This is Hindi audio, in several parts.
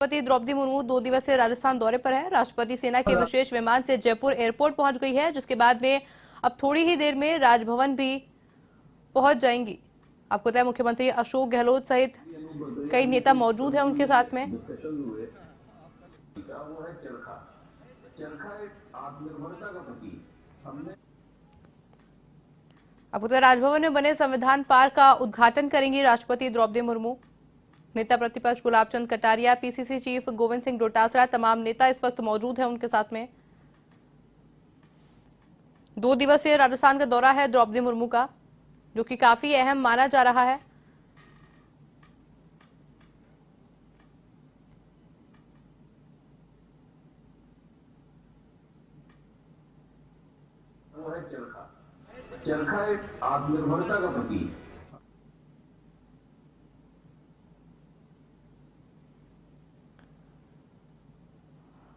राष्ट्रपति द्रौपदी मुर्मू 2 दिवसीय राजस्थान दौरे पर है। राष्ट्रपति सेना के विशेष विमान से जयपुर एयरपोर्ट पहुंच गई है, जिसके बाद में अब थोड़ी ही देर में राजभवन भी पहुंच जाएंगी। आपको बताया मुख्यमंत्री अशोक गहलोत सहित कई नेता मौजूद हैं उनके साथ में। आपको बताया राजभवन में बने संविधान पार्क का उद्घाटन करेंगी राष्ट्रपति द्रौपदी मुर्मू। नेता प्रतिपक्ष गुलाब चंद कटारिया, पीसीसी चीफ गोविंद सिंह डोटासरा, तमाम नेता इस वक्त मौजूद हैं उनके साथ में। 2 दिवसीय राजस्थान का दौरा है द्रौपदी मुर्मू का, जो कि काफी अहम माना जा रहा है। चरखा एक आत्मनिर्भरता का प्रतीक।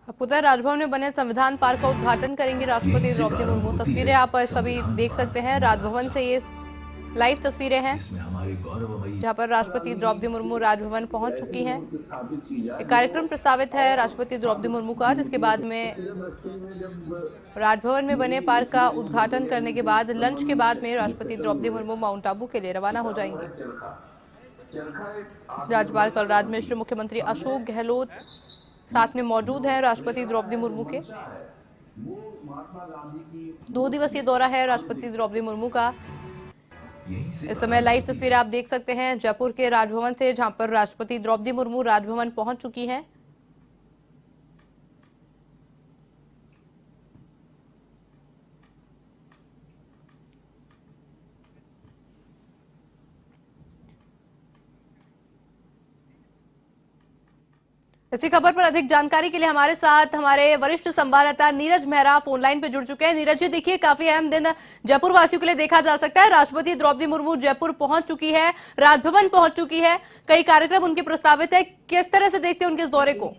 आपको राजभवन में बने संविधान पार्क का उद्घाटन करेंगे राष्ट्रपति द्रौपदी मुर्मू। तस्वीरें आप सभी देख सकते हैं, राजभवन से ये लाइव तस्वीरें हैं जहां पर राष्ट्रपति द्रौपदी मुर्मू राजभवन पहुंच चुकी हैं। एक कार्यक्रम प्रस्तावित है राष्ट्रपति द्रौपदी मुर्मू का, जिसके बाद में राजभवन में बने पार्क का उद्घाटन करने के बाद लंच के बाद में राष्ट्रपति द्रौपदी मुर्मू माउंट आबू के लिए रवाना हो जाएंगे। राज्यपाल कलराज मिश्र, मुख्यमंत्री अशोक गहलोत साथ में मौजूद हैं राष्ट्रपति द्रौपदी मुर्मू के। 2 दिवसीय दौरा है राष्ट्रपति द्रौपदी मुर्मू का। इस समय लाइव तस्वीरें आप देख सकते हैं जयपुर के राजभवन से, जहां पर राष्ट्रपति द्रौपदी मुर्मू राजभवन पहुंच चुकी हैं। इसी खबर पर अधिक जानकारी के लिए हमारे साथ हमारे वरिष्ठ संवाददाता नीरज मेहरा फोन लाइन पे जुड़ चुके हैं। नीरज जी, देखिए काफी अहम दिन जयपुर वासियों के लिए देखा जा सकता है। राष्ट्रपति द्रौपदी मुर्मू जयपुर पहुंच चुकी है, राजभवन पहुंच चुकी है, कई कार्यक्रम उनके प्रस्तावित है। किस तरह से देखते हैं उनके इस दौरे को?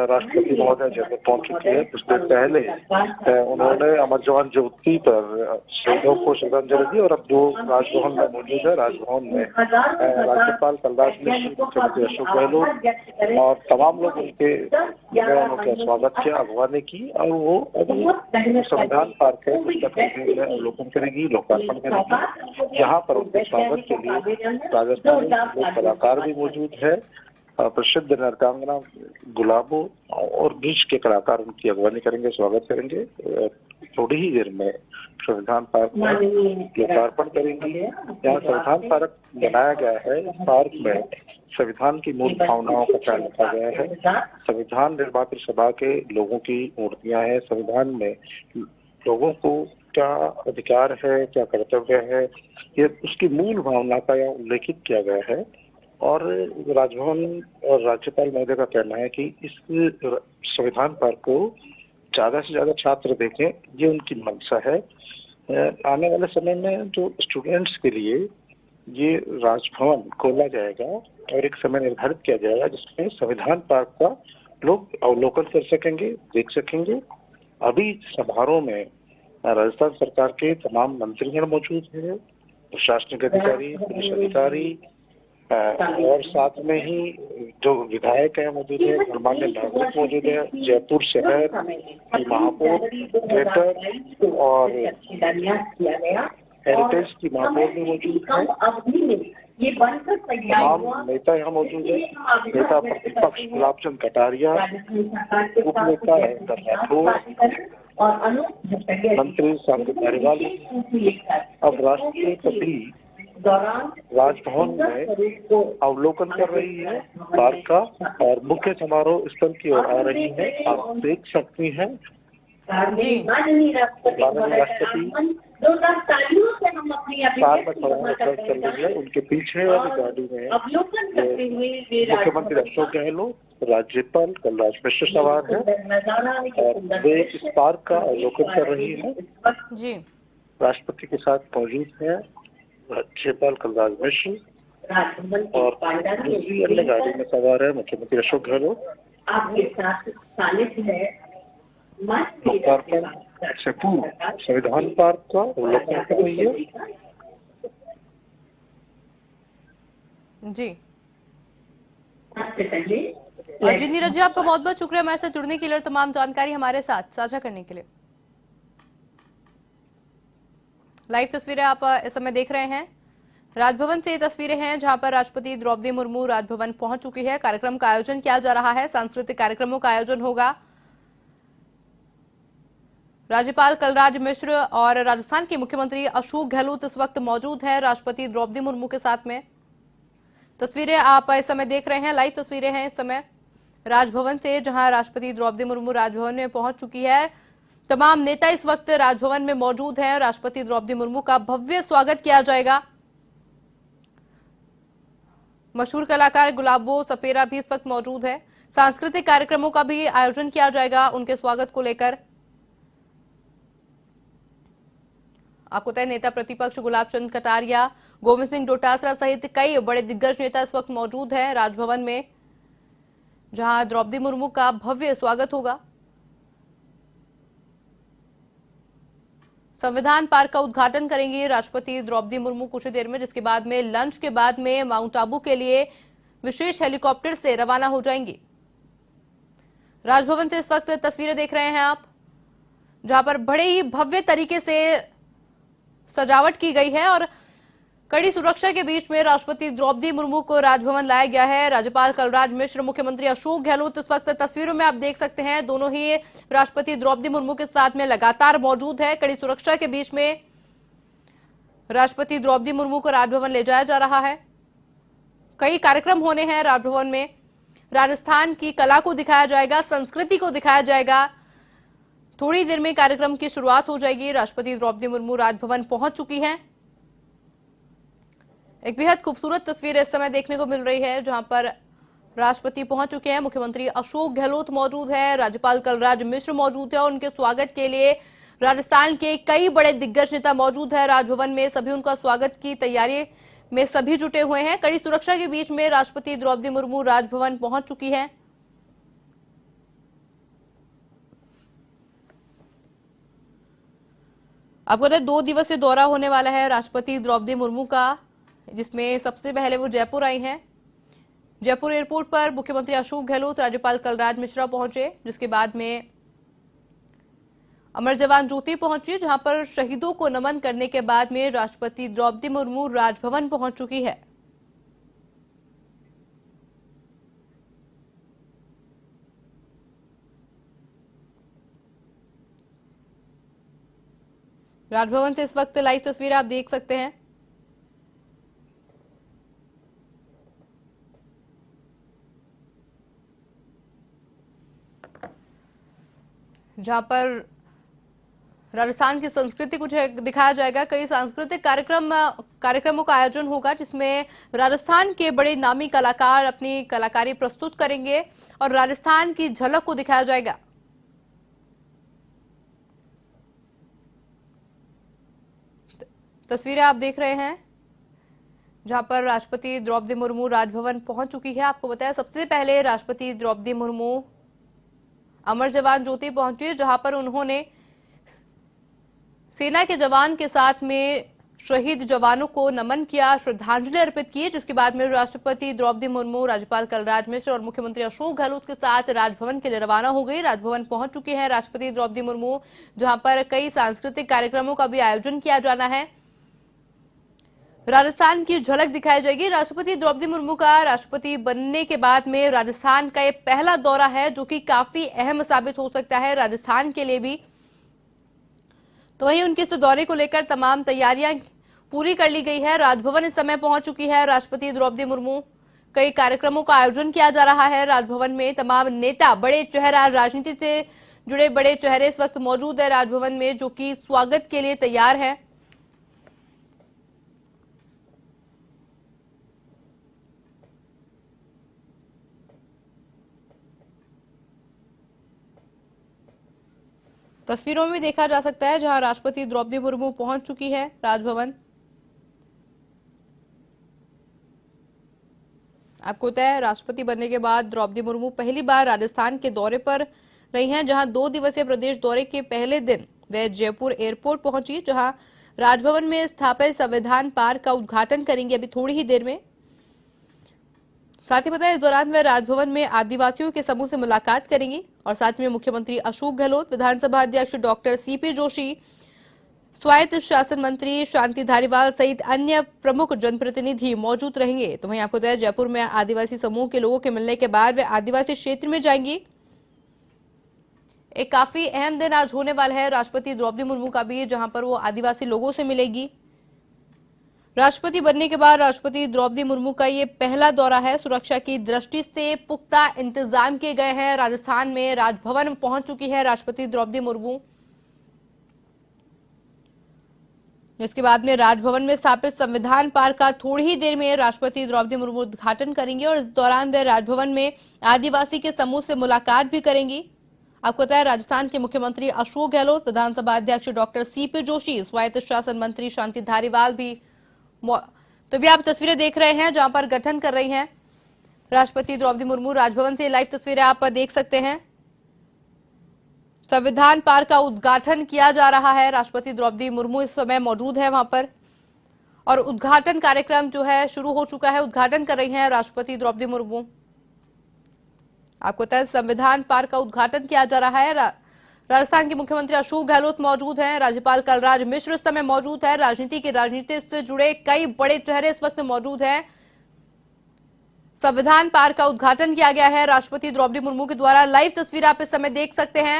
राष्ट्रपति महोदय जयपुर पहुंच चुके हैं। कुछ देर पहले उन्होंने अमर जवान ज्योति पर शहीदों को श्रद्धांजलि दी और अब जो राजभवन में मौजूद है, राजभवन में राज्यपाल कलराज मिश्र, मुख्यमंत्री अशोक गहलोत और तमाम लोग उनके उनका स्वागत किया, अगवानी की और वो संविधान पार्क है उसका अवलोकन करेगी, लोकार्पण करेगी, जहाँ पर उनके स्वागत के लिए राजस्थानी लोक कलाकार भी मौजूद है। प्रसिद्ध नृत्यांगना गुलाबो और बीच के कलाकार उनकी अगवानी करेंगे, स्वागत करेंगे। थोड़ी ही देर में संविधान पार्क में लोकार्पण करेंगी। यहाँ संविधान पार्क बनाया गया है। इस पार्क में संविधान की मूल भावनाओं का ख्याल रखा गया है। संविधान निर्माता सभा के लोगों की मूर्तियां हैं। संविधान में लोगों को क्या अधिकार है, क्या कर्तव्य है, ये उसकी मूल भावना का यहाँ उल्लेखित किया गया है। और राजभवन और राज्यपाल महोदय का कहना है कि इस संविधान पार्क को ज्यादा से ज्यादा छात्र देखें, ये उनकी मंशा है। आने वाले समय में जो स्टूडेंट्स के लिए ये राजभवन खोला जाएगा और एक समय निर्धारित किया जाएगा जिसमें संविधान पार्क का लोग अवलोकन कर सकेंगे, देख सकेंगे। अभी समारोह में राजस्थान सरकार के तमाम मंत्रीगण मौजूद हैं, प्रशासनिक अधिकारी, पुलिस अधिकारी और साथ में ही जो विधायक है मौजूद है, गणमान्य नागरिक मौजूद है, जयपुर शहर की महापौर थिएटर और हेरिटेज की महापौर भी मौजूद है। तमाम नेता यहाँ मौजूद है। नेता प्रतिपक्ष गुलाब चंद कटारिया, उप नेता राठौर, मंत्री सांसद धारीवाल। अब राष्ट्रपति राजभवन में अवलोकन कर रही है पार्क का और मुख्य समारोह स्थल की ओर आ रही है। आप देख सकती हैं जी, राष्ट्रपति कार में चल रही है। उनके पीछे वाली गाड़ी में मुख्यमंत्री अशोक गहलोत, राज्यपाल कलराज मिश्र सवार है और वे इस पार्क का अवलोकन कर रही है। जी, राष्ट्रपति के साथ मौजूद है राज्यपाल कलराज मिश्र और दूसरी अन्य गाड़ी में सवार है मुख्यमंत्री अशोक गहलोत। लोकार्पण से पूर्व संविधान पार्क का अवलोकन कर रही है। जी, से पहले और जी नीरज जी, आपका बहुत बहुत शुक्रिया हमारे साथ जुड़ने के लिए और तमाम जानकारी हमारे साथ साझा करने के लिए। लाइव तस्वीरें आप इस समय देख रहे हैं। राजभवन से ये तस्वीरें हैं जहां पर राष्ट्रपति द्रौपदी मुर्मू राजभवन पहुंच चुकी है। कार्यक्रम का आयोजन किया जा रहा है, सांस्कृतिक कार्यक्रमों का आयोजन होगा। राज्यपाल कलराज मिश्र और राजस्थान के मुख्यमंत्री अशोक गहलोत इस वक्त मौजूद हैं राष्ट्रपति द्रौपदी मुर्मू के साथ में। तस्वीरें आप इस समय देख रहे हैं, लाइव तस्वीरें हैं इस समय राजभवन से, जहां राष्ट्रपति द्रौपदी मुर्मू राजभवन में पहुंच चुकी है। तमाम नेता इस वक्त राजभवन में मौजूद हैं। राष्ट्रपति द्रौपदी मुर्मू का भव्य स्वागत किया जाएगा। मशहूर कलाकार गुलाबो सपेरा भी इस वक्त मौजूद है। सांस्कृतिक कार्यक्रमों का भी आयोजन किया जाएगा उनके स्वागत को लेकर। आपको तय नेता प्रतिपक्ष गुलाब चंद कटारिया, गोविंद सिंह डोटासरा सहित कई बड़े दिग्गज नेता इस वक्त मौजूद हैं राजभवन में, जहां द्रौपदी मुर्मू का भव्य स्वागत होगा। संविधान पार्क का उद्घाटन करेंगी राष्ट्रपति द्रौपदी मुर्मू कुछ देर में, जिसके बाद में लंच के बाद में माउंट आबू के लिए विशेष हेलीकॉप्टर से रवाना हो जाएंगी। राजभवन से इस वक्त तस्वीरें देख रहे हैं आप, जहां पर बड़े ही भव्य तरीके से सजावट की गई है और कड़ी सुरक्षा के बीच में राष्ट्रपति द्रौपदी मुर्मू को राजभवन लाया गया है। राज्यपाल कलराज मिश्र, मुख्यमंत्री अशोक गहलोत इस वक्त तस्वीरों में आप देख सकते हैं, दोनों ही राष्ट्रपति द्रौपदी मुर्मू के साथ में लगातार मौजूद है। कड़ी सुरक्षा के बीच में राष्ट्रपति द्रौपदी मुर्मू को राजभवन ले जाया जा रहा है। कई कार्यक्रम होने हैं राजभवन में। राजस्थान की कला को दिखाया जाएगा, संस्कृति को दिखाया जाएगा। थोड़ी देर में कार्यक्रम की शुरुआत हो जाएगी। राष्ट्रपति द्रौपदी मुर्मू राजभवन पहुंच चुकी हैं। एक बेहद खूबसूरत तस्वीर इस समय देखने को मिल रही है, जहां पर राष्ट्रपति पहुंच चुके हैं। मुख्यमंत्री अशोक गहलोत मौजूद हैं, राज्यपाल कलराज मिश्र मौजूद है और उनके स्वागत के लिए राजस्थान के कई बड़े दिग्गज नेता मौजूद है राजभवन में। सभी उनका स्वागत की तैयारी में सभी जुटे हुए हैं। कड़ी सुरक्षा के बीच में राष्ट्रपति द्रौपदी मुर्मू राजभवन पहुंच चुकी है। आपको बता 2 दिवसीय दौरा होने वाला है राष्ट्रपति द्रौपदी मुर्मू का, जिसमें सबसे पहले वो जयपुर आई हैं। जयपुर एयरपोर्ट पर मुख्यमंत्री अशोक गहलोत, राज्यपाल कलराज मिश्रा पहुंचे, जिसके बाद में अमर जवान ज्योति पहुंची, जहां पर शहीदों को नमन करने के बाद में राष्ट्रपति द्रौपदी मुर्मू राजभवन पहुंच चुकी है। राजभवन से इस वक्त लाइव तस्वीरें आप देख सकते हैं। जहां पर राजस्थान की संस्कृति कुछ दिखाया जाएगा। कई सांस्कृतिक कार्यक्रमों का आयोजन होगा, जिसमें राजस्थान के बड़े नामी कलाकार अपनी कलाकारी प्रस्तुत करेंगे और राजस्थान की झलक को दिखाया जाएगा। तस्वीरें आप देख रहे हैं, जहां पर राष्ट्रपति द्रौपदी मुर्मू राजभवन पहुंच चुकी है। आपको बताया सबसे पहले राष्ट्रपति द्रौपदी मुर्मू अमर जवान ज्योति पहुंची, जहां पर उन्होंने सेना के जवान के साथ में शहीद जवानों को नमन किया, श्रद्धांजलि अर्पित की, जिसके बाद में राष्ट्रपति द्रौपदी मुर्मू, राज्यपाल कलराज मिश्र और मुख्यमंत्री अशोक गहलोत के साथ राजभवन के लिए रवाना हो गई। राजभवन पहुंच चुकी है राष्ट्रपति द्रौपदी मुर्मू, जहां पर कई सांस्कृतिक कार्यक्रमों का भी आयोजन किया जाना है। राजस्थान की झलक दिखाई जाएगी। राष्ट्रपति द्रौपदी मुर्मू का राष्ट्रपति बनने के बाद में राजस्थान का ये पहला दौरा है, जो कि काफी अहम साबित हो सकता है राजस्थान के लिए भी। तो वहीं उनके इस दौरे को लेकर तमाम तैयारियां पूरी कर ली गई है। राजभवन इस समय पहुंच चुकी है राष्ट्रपति द्रौपदी मुर्मू। कई कार्यक्रमों का आयोजन किया जा रहा है राजभवन में। तमाम नेता, बड़े चेहरा, राजनीति से जुड़े बड़े चेहरे इस वक्त मौजूद है राजभवन में, जो कि स्वागत के लिए तैयार है। तस्वीरों में देखा जा सकता है, जहां राष्ट्रपति द्रौपदी मुर्मू पहुंच चुकी है राजभवन। आपको तय राष्ट्रपति बनने के बाद द्रौपदी मुर्मू पहली बार राजस्थान के दौरे पर रही हैं, जहां 2 दिवसीय प्रदेश दौरे के पहले दिन वे जयपुर एयरपोर्ट पहुंची, जहां राजभवन में स्थापित संविधान पार्क का उद्घाटन करेंगे अभी थोड़ी ही देर में। साथ ही बताया इस दौरान वे राजभवन में आदिवासियों के समूह से मुलाकात करेंगी और साथ में मुख्यमंत्री अशोक गहलोत, विधानसभा अध्यक्ष डॉक्टर सीपी जोशी, स्वायत्त शासन मंत्री शांति धारीवाल सहित अन्य प्रमुख जनप्रतिनिधि मौजूद रहेंगे। तो वहीं आपको बताया जयपुर में आदिवासी समूह के लोगों के मिलने के बाद वे आदिवासी क्षेत्र में जाएंगी। एक काफी अहम दिन आज होने वाला है राष्ट्रपति द्रौपदी मुर्मू का भी, जहां पर वो आदिवासी लोगों से मिलेगी। राष्ट्रपति बनने के बाद राष्ट्रपति द्रौपदी मुर्मू का ये पहला दौरा है। सुरक्षा की दृष्टि से पुख्ता इंतजाम किए गए हैं। राजस्थान में राजभवन पहुंच चुकी है राष्ट्रपति द्रौपदी मुर्मू, जिसके बाद में राजभवन में स्थापित संविधान पार्क का थोड़ी ही देर में राष्ट्रपति द्रौपदी मुर्मू उद्घाटन करेंगे और इस दौरान वे राजभवन में आदिवासी के समूह से मुलाकात भी करेंगी। आपको बताया राजस्थान के मुख्यमंत्री अशोक गहलोत, विधानसभा अध्यक्ष डॉक्टर सीपी जोशी, स्वायत्त शासन मंत्री शांति धारीवाल भी। तो भी आप तस्वीरें देख रहे हैं जहां पर गठन कर रही हैं राष्ट्रपति द्रौपदी मुर्मू। राजभवन से लाइव तस्वीरें आप देख सकते हैं। संविधान पार्क का उद्घाटन किया जा रहा है। राष्ट्रपति द्रौपदी मुर्मू इस समय मौजूद है वहां पर और उद्घाटन कार्यक्रम जो है शुरू हो चुका है। उद्घाटन कर रही हैं राष्ट्रपति द्रौपदी मुर्मू। आपको तय संविधान पार्क का उद्घाटन किया जा रहा है। राजस्थान के मुख्यमंत्री अशोक गहलोत मौजूद हैं। राज्यपाल कलराज मिश्र इस समय मौजूद है। राजनीति से जुड़े कई बड़े चेहरे इस वक्त मौजूद हैं। संविधान पार्क का उद्घाटन किया गया है राष्ट्रपति द्रौपदी मुर्मू के द्वारा। लाइव तस्वीर आप इस समय देख सकते हैं।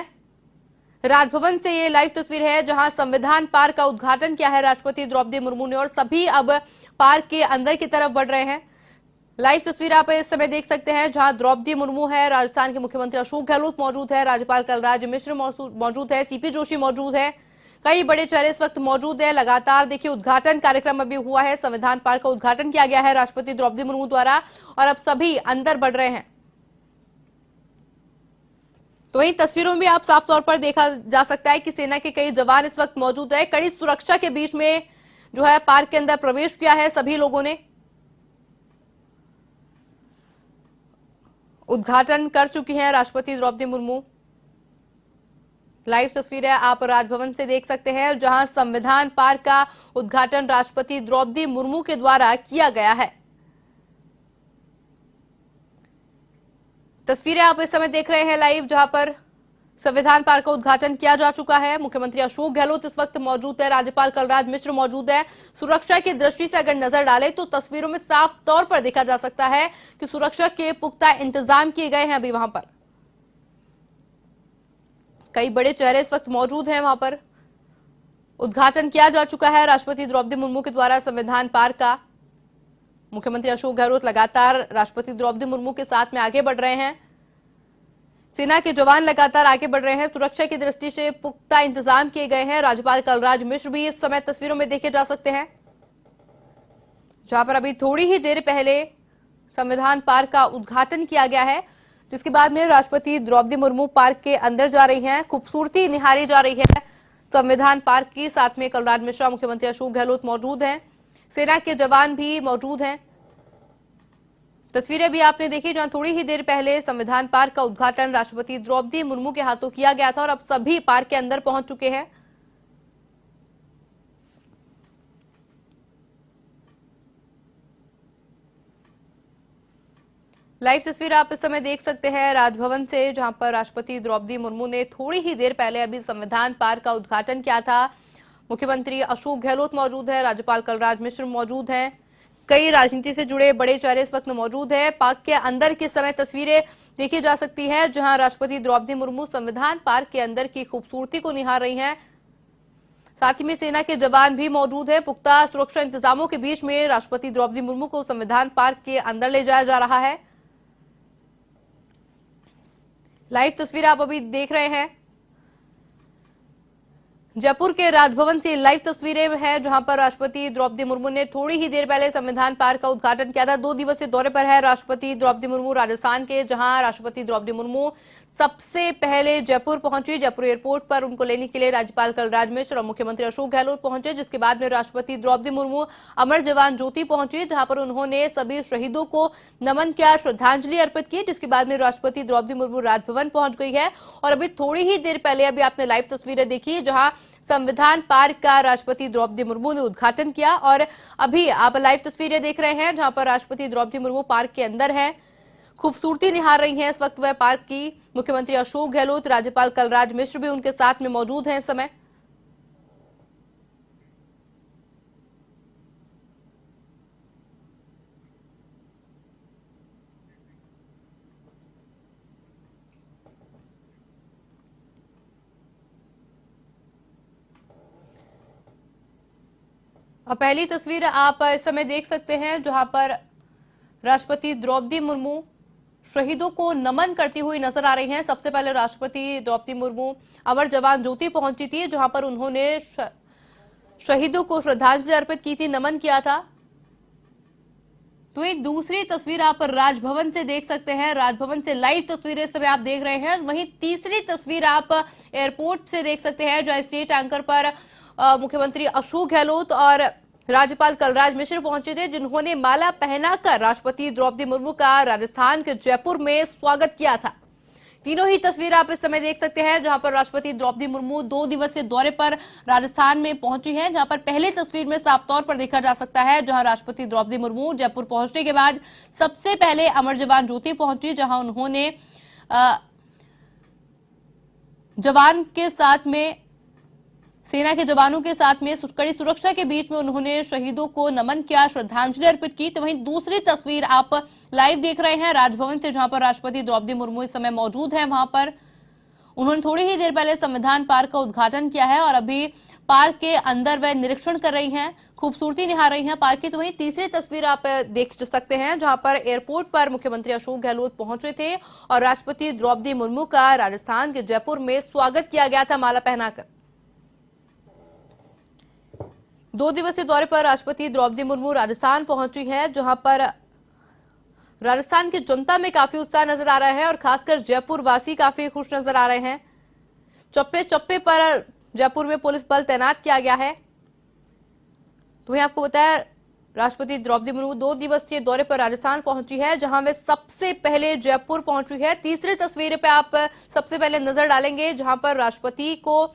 राजभवन से ये लाइव तस्वीर है जहां संविधान पार्क का उद्घाटन किया है राष्ट्रपति द्रौपदी मुर्मू ने और सभी अब पार्क के अंदर की तरफ बढ़ रहे हैं। लाइव तस्वीर आप इस समय देख सकते हैं जहां द्रौपदी मुर्मू है, राजस्थान के मुख्यमंत्री अशोक गहलोत मौजूद है, राज्यपाल कलराज मिश्र मौजूद है, सीपी जोशी मौजूद है, कई बड़े चेहरे इस वक्त मौजूद है। लगातार देखिए उद्घाटन कार्यक्रम अभी हुआ है। संविधान पार्क का उद्घाटन किया गया है राष्ट्रपति द्रौपदी मुर्मू द्वारा और अब सभी अंदर बढ़ रहे हैं। तो इन तस्वीरों में भी आप साफ तौर पर देखा जा सकता है कि सेना के कई जवान इस वक्त मौजूद है। कड़ी सुरक्षा के बीच में जो है पार्क के अंदर प्रवेश किया है सभी लोगों ने। उद्घाटन कर चुकी हैं राष्ट्रपति द्रौपदी मुर्मू। लाइव तस्वीरें आप राजभवन से देख सकते हैं जहां संविधान पार्क का उद्घाटन राष्ट्रपति द्रौपदी मुर्मू के द्वारा किया गया है। तस्वीरें आप इस समय देख रहे हैं लाइव, जहां पर संविधान पार्क का उद्घाटन किया जा चुका है। मुख्यमंत्री अशोक गहलोत इस वक्त मौजूद है, राज्यपाल कलराज मिश्र मौजूद है। सुरक्षा की दृष्टि से अगर नजर डालें तो तस्वीरों में साफ तौर पर देखा जा सकता है कि सुरक्षा के पुख्ता इंतजाम किए गए हैं। अभी वहां पर कई बड़े चेहरे इस वक्त मौजूद हैं। वहां पर उद्घाटन किया जा चुका है राष्ट्रपति द्रौपदी मुर्मू के द्वारा संविधान पार्क का। मुख्यमंत्री अशोक गहलोत लगातार राष्ट्रपति द्रौपदी मुर्मू के साथ में आगे बढ़ रहे हैं। सेना के जवान लगातार आगे बढ़ रहे हैं। सुरक्षा की दृष्टि से पुख्ता इंतजाम किए गए हैं। राज्यपाल कलराज मिश्र भी इस समय तस्वीरों में देखे जा सकते हैं, जहां पर अभी थोड़ी ही देर पहले संविधान पार्क का उद्घाटन किया गया है, जिसके बाद में राष्ट्रपति द्रौपदी मुर्मू पार्क के अंदर जा रही हैं। खूबसूरती निहारी जा रही है संविधान पार्क की। साथ में कलराज मिश्रा, मुख्यमंत्री अशोक गहलोत मौजूद हैं। सेना के जवान भी मौजूद हैं। तस्वीरें भी आपने देखी जहां थोड़ी ही देर पहले संविधान पार्क का उद्घाटन राष्ट्रपति द्रौपदी मुर्मू के हाथों किया गया था और अब सभी पार्क के अंदर पहुंच चुके हैं। लाइव तस्वीर आप इस समय देख सकते हैं राजभवन से, जहां पर राष्ट्रपति द्रौपदी मुर्मू ने थोड़ी ही देर पहले अभी संविधान पार्क का उद्घाटन किया था। मुख्यमंत्री अशोक गहलोत मौजूद है, राज्यपाल कलराज मिश्र मौजूद हैं, कई राजनीति से जुड़े बड़े चेहरे इस वक्त मौजूद है। पार्क के अंदर के समय तस्वीरें देखी जा सकती है, जहां राष्ट्रपति द्रौपदी मुर्मू संविधान पार्क के अंदर की खूबसूरती को निहार रही हैं। साथ ही में सेना के जवान भी मौजूद हैं। पुख्ता सुरक्षा इंतजामों के बीच में राष्ट्रपति द्रौपदी मुर्मू को संविधान पार्क के अंदर ले जाया जा रहा है। लाइव तस्वीर आप अभी देख रहे हैं। जयपुर के राजभवन से लाइव तस्वीरें हैं, जहां पर राष्ट्रपति द्रौपदी मुर्मू ने थोड़ी ही देर पहले संविधान पार्क का उद्घाटन किया था। 2 दिवसीय दौरे पर है राष्ट्रपति द्रौपदी मुर्मू राजस्थान के, जहां राष्ट्रपति द्रौपदी मुर्मू सबसे पहले जयपुर पहुंची। जयपुर एयरपोर्ट पर उनको लेने के लिए राज्यपाल कलराज मिश्र और मुख्यमंत्री अशोक गहलोत पहुंचे, जिसके बाद में राष्ट्रपति द्रौपदी मुर्मू अमर जवान ज्योति पहुंची, जहां पर उन्होंने सभी शहीदों को नमन किया, श्रद्धांजलि अर्पित की। जिसके बाद में राष्ट्रपति द्रौपदी मुर्मू राजभवन पहुंच गई है और अभी थोड़ी ही देर पहले अभी आपने लाइव तस्वीरें देखी, जहां संविधान पार्क का राष्ट्रपति द्रौपदी मुर्मू ने उद्घाटन किया। और अभी आप लाइव तस्वीरें देख रहे हैं जहां पर राष्ट्रपति द्रौपदी मुर्मू पार्क के अंदर है, खूबसूरती निहार रही हैं इस वक्त वह पार्क की। मुख्यमंत्री अशोक गहलोत, राज्यपाल कलराज मिश्र भी उनके साथ में मौजूद हैं इस समय। अब पहली तस्वीर आप इस समय देख सकते हैं जहां पर राष्ट्रपति द्रौपदी मुर्मू शहीदों को नमन करती हुई नजर आ रही हैं। सबसे पहले राष्ट्रपति द्रौपदी मुर्मू अमर जवान ज्योति पहुंची थी जहां पर उन्होंने शहीदों को श्रद्धांजलि अर्पित की थी, नमन किया था। तो एक दूसरी तस्वीर आप राजभवन से देख सकते हैं, राजभवन से लाइव तस्वीरें इस समय आप देख रहे हैं। वहीं तीसरी तस्वीर आप एयरपोर्ट से देख सकते हैं जहां स्टेट एंकर पर मुख्यमंत्री अशोक गहलोत और राज्यपाल कलराज मिश्र पहुंचे थे, जिन्होंने माला पहनाकर राष्ट्रपति द्रौपदी मुर्मू का राजस्थान के जयपुर में स्वागत किया था। तीनों ही तस्वीर आप इस समय देख सकते हैं जहां पर राष्ट्रपति द्रौपदी मुर्मू 2 दिवसीय दौरे पर राजस्थान में पहुंची हैं। जहां पर पहले तस्वीर में साफ तौर पर देखा जा सकता है जहां राष्ट्रपति द्रौपदी मुर्मू जयपुर पहुंचने के बाद सबसे पहले अमर जवान ज्योति पहुंची, जहां उन्होंने जवान के साथ में, सेना के जवानों के साथ में कड़ी सुरक्षा के बीच में उन्होंने शहीदों को नमन किया, श्रद्धांजलि अर्पित की। तो वहीं दूसरी तस्वीर आप लाइव देख रहे हैं राजभवन से, जहां पर राष्ट्रपति द्रौपदी मुर्मू इस समय मौजूद हैं। वहां पर उन्होंने थोड़ी ही देर पहले संविधान पार्क का उद्घाटन किया है और अभी पार्क के अंदर वह निरीक्षण कर रही हैं, खूबसूरती निहार रही हैं पार्क की। तो वहीं तीसरी तस्वीर आप देख सकते हैं जहां पर एयरपोर्ट पर मुख्यमंत्री अशोक गहलोत पहुंचे थे और राष्ट्रपति द्रौपदी मुर्मू का राजस्थान के जयपुर में स्वागत किया गया था माला पहनाकर। 2 दिवसीय दौरे पर राष्ट्रपति द्रौपदी मुर्मू राजस्थान पहुंची हैं, जहां पर राजस्थान की जनता में काफी उत्साह नजर आ रहा है और खासकर जयपुर वासी काफी खुश नजर आ रहे हैं। चप्पे चप्पे पर जयपुर में पुलिस बल तैनात किया गया है। तो ये आपको बताया राष्ट्रपति द्रौपदी मुर्मू 2 दिवसीय दौरे पर राजस्थान पहुंची है, जहां वे सबसे पहले जयपुर पहुंची है। तीसरी तस्वीर पे आप सबसे पहले नजर डालेंगे जहां पर राष्ट्रपति को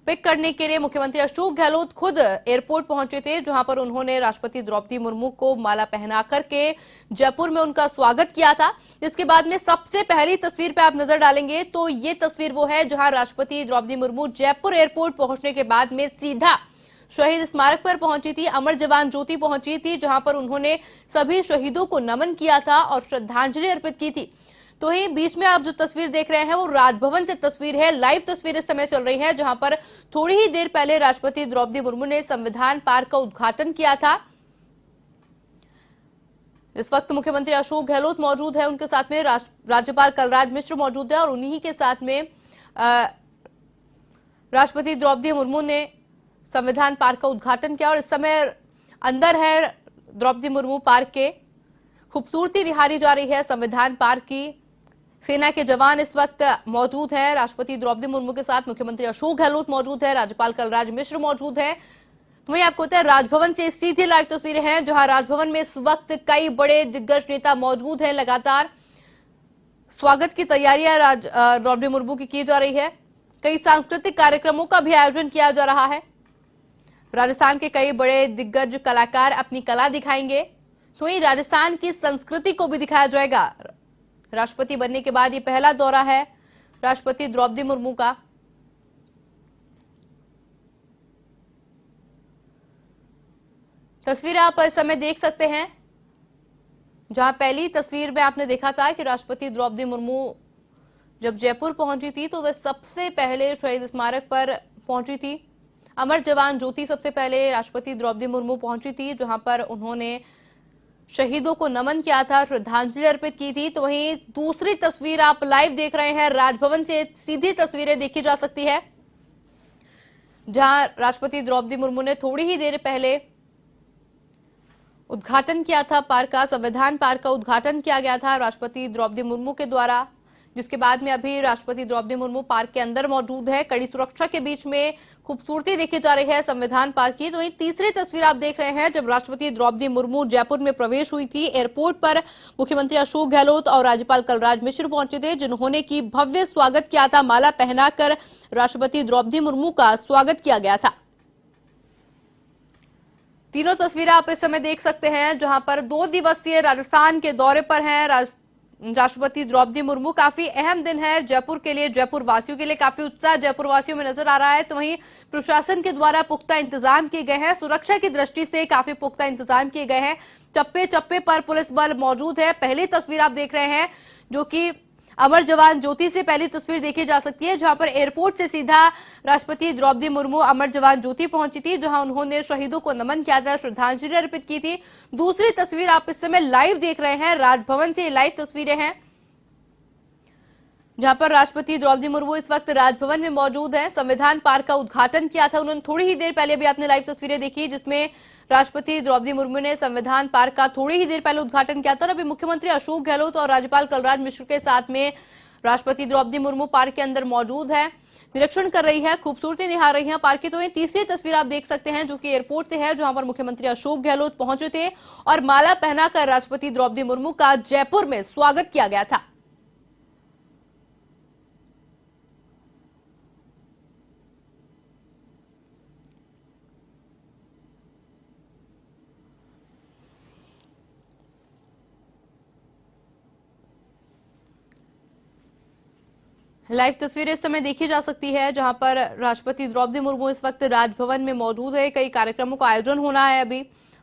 पिक करने के लिए मुख्यमंत्री अशोक गहलोत खुद एयरपोर्ट पहुंचे थे, जहां पर उन्होंने राष्ट्रपति द्रौपदी मुर्मू को माला पहना करके जयपुर में उनका स्वागत किया था। इसके बाद में सबसे पहली तस्वीर पे आप नजर डालेंगे तो ये तस्वीर वो है जहां राष्ट्रपति द्रौपदी मुर्मू जयपुर एयरपोर्ट पहुंचने के बाद में सीधा शहीद स्मारक पर पहुंची थी, अमर जवान ज्योति पहुंची थी, जहां पर उन्होंने सभी शहीदों को नमन किया था और श्रद्धांजलि अर्पित की थी। तो ही बीच में आप जो तस्वीर देख रहे हैं वो राजभवन से तस्वीर है, लाइव तस्वीर इस समय चल रही है, जहां पर थोड़ी ही देर पहले राष्ट्रपति द्रौपदी मुर्मू ने संविधान पार्क का उद्घाटन किया था। इस वक्त मुख्यमंत्री अशोक गहलोत मौजूद है, उनके साथ में राज्यपाल कलराज मिश्र मौजूद है और उन्हीं के साथ में राष्ट्रपति द्रौपदी मुर्मू ने संविधान पार्क का उद्घाटन किया। और इस समय अंदर है द्रौपदी मुर्मू पार्क के, खूबसूरती निहारी जा रही है संविधान पार्क की। सेना के जवान इस वक्त मौजूद हैं, राष्ट्रपति द्रौपदी मुर्मू के साथ मुख्यमंत्री अशोक गहलोत मौजूद है, राज्यपाल कलराज मिश्र मौजूद हैं। तो वहीं आपको पता है राजभवन से सीधी लाइव तस्वीरें हैं, जहां राजभवन में इस वक्त कई बड़े दिग्गज नेता मौजूद हैं। लगातार स्वागत की तैयारियां द्रौपदी मुर्मू की जा रही है। कई सांस्कृतिक कार्यक्रमों का भी आयोजन किया जा रहा है। राजस्थान के कई बड़े दिग्गज कलाकार अपनी कला दिखाएंगे, तो वहीं राजस्थान की संस्कृति को भी दिखाया जाएगा। राष्ट्रपति बनने के बाद ये पहला दौरा है राष्ट्रपति द्रौपदी मुर्मू का। तस्वीर आप इस समय देख सकते हैं, जहां पहली तस्वीर में आपने देखा था कि राष्ट्रपति द्रौपदी मुर्मू जब जयपुर पहुंची थी तो वह सबसे पहले शहीद स्मारक पर पहुंची थी। अमर जवान ज्योति सबसे पहले राष्ट्रपति द्रौपदी मुर्मू पहुंची थी, जहां पर उन्होंने शहीदों को नमन किया था, श्रद्धांजलि अर्पित की थी। तो वहीं दूसरी तस्वीर आप लाइव देख रहे हैं, राजभवन से सीधी तस्वीरें देखी जा सकती है, जहां राष्ट्रपति द्रौपदी मुर्मू ने थोड़ी ही देर पहले उद्घाटन किया था पार्क का, संविधान पार्क का उद्घाटन किया गया था राष्ट्रपति द्रौपदी मुर्मू के द्वारा। जिसके बाद में अभी राष्ट्रपति द्रौपदी मुर्मू पार्क के अंदर मौजूद है। कड़ी सुरक्षा के बीच में खूबसूरती देखी जा रही है संविधान पार्क की। तो वहीं तीसरी तस्वीर आप देख रहे हैं जब राष्ट्रपति द्रौपदी मुर्मू जयपुर में प्रवेश हुई थी। एयरपोर्ट पर मुख्यमंत्री अशोक गहलोत और राज्यपाल कलराज मिश्र पहुंचे थे, जिन्होंने की भव्य स्वागत किया था। माला पहनाकर राष्ट्रपति द्रौपदी मुर्मू का स्वागत किया गया था। तीनों तस्वीरें आप इस समय देख सकते हैं जहां पर 2 दिवसीय राजस्थान के दौरे पर हैं राष्ट्रपति द्रौपदी मुर्मू। काफी अहम दिन है जयपुर के लिए, जयपुर वासियों के लिए। काफी उत्साह जयपुर वासियों में नजर आ रहा है। तो वहीं प्रशासन के द्वारा पुख्ता इंतजाम किए गए हैं। सुरक्षा की दृष्टि से काफी पुख्ता इंतजाम किए गए हैं। चप्पे चप्पे पर पुलिस बल मौजूद है। पहली तस्वीर आप देख रहे हैं जो कि अमर जवान ज्योति से पहली तस्वीर देखी जा सकती है, जहां पर एयरपोर्ट से सीधा राष्ट्रपति द्रौपदी मुर्मू अमर जवान ज्योति पहुंची थी, जहां उन्होंने शहीदों को नमन किया था, श्रद्धांजलि अर्पित की थी। दूसरी तस्वीर आप इस समय लाइव देख रहे हैं, राजभवन से लाइव तस्वीरें हैं, जहां पर राष्ट्रपति द्रौपदी मुर्मू इस वक्त राजभवन में मौजूद हैं। संविधान पार्क का उद्घाटन किया था उन्होंने थोड़ी ही देर पहले। भी आपने लाइव तस्वीरें देखी जिसमें राष्ट्रपति द्रौपदी मुर्मू ने संविधान पार्क का थोड़ी ही देर पहले उद्घाटन किया था। और अभी मुख्यमंत्री अशोक गहलोत और राज्यपाल कलराज मिश्र के साथ में राष्ट्रपति द्रौपदी मुर्मू पार्क के अंदर मौजूद है, निरीक्षण कर रही है, खूबसूरती निहार रही है पार्क की। तो ये तीसरी तस्वीर आप देख सकते हैं जो कि एयरपोर्ट से है, जहां पर मुख्यमंत्री अशोक गहलोत पहुंचे थे और माला पहनाकर राष्ट्रपति द्रौपदी मुर्मू का जयपुर में स्वागत किया गया था। लाइव तस्वीरें इस समय देखी जा सकती है जहां पर राष्ट्रपति द्रौपदी मुर्मू इस वक्त राजभवन में मौजूद है। कई कार्यक्रमों का आयोजन होना है। अभी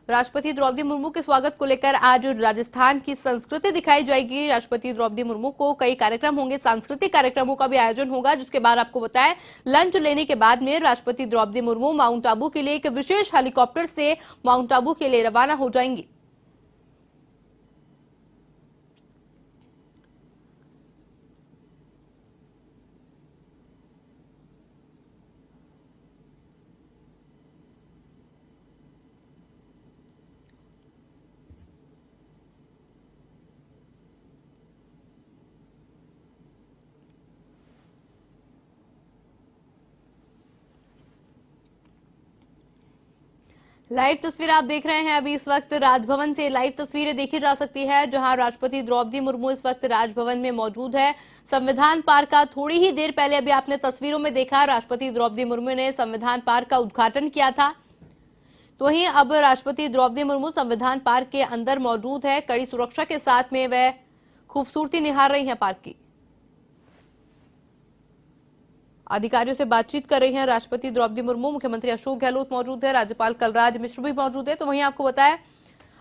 राष्ट्रपति द्रौपदी मुर्मू के स्वागत को लेकर आज राजस्थान की संस्कृति दिखाई जाएगी। राष्ट्रपति द्रौपदी मुर्मू को कई कार्यक्रम होंगे, सांस्कृतिक कार्यक्रमों का भी आयोजन होगा, जिसके बाद आपको बताएं लंच लेने के बाद में राष्ट्रपति द्रौपदी मुर्मू माउंट आबू के लिए एक विशेष हेलीकॉप्टर से माउंट आबू के लिए रवाना हो जाएंगी। लाइव तस्वीर आप देख रहे हैं अभी इस वक्त राजभवन से लाइव तस्वीरें देखी जा सकती है, जहां राष्ट्रपति द्रौपदी मुर्मू इस वक्त राजभवन में मौजूद है। संविधान पार्क का थोड़ी ही देर पहले अभी आपने तस्वीरों में देखा, राष्ट्रपति द्रौपदी मुर्मू ने संविधान पार्क का उद्घाटन किया था। तो वहीं अब राष्ट्रपति द्रौपदी मुर्मू संविधान पार्क के अंदर मौजूद है। कड़ी सुरक्षा के साथ में वह खूबसूरती निहार रही है पार्क की। अधिकारियों से बातचीत कर रही हैं राष्ट्रपति द्रौपदी मुर्मू। मुख्यमंत्री अशोक गहलोत मौजूद है, राज्यपाल कलराज मिश्र भी मौजूद है। तो वहीं आपको बताया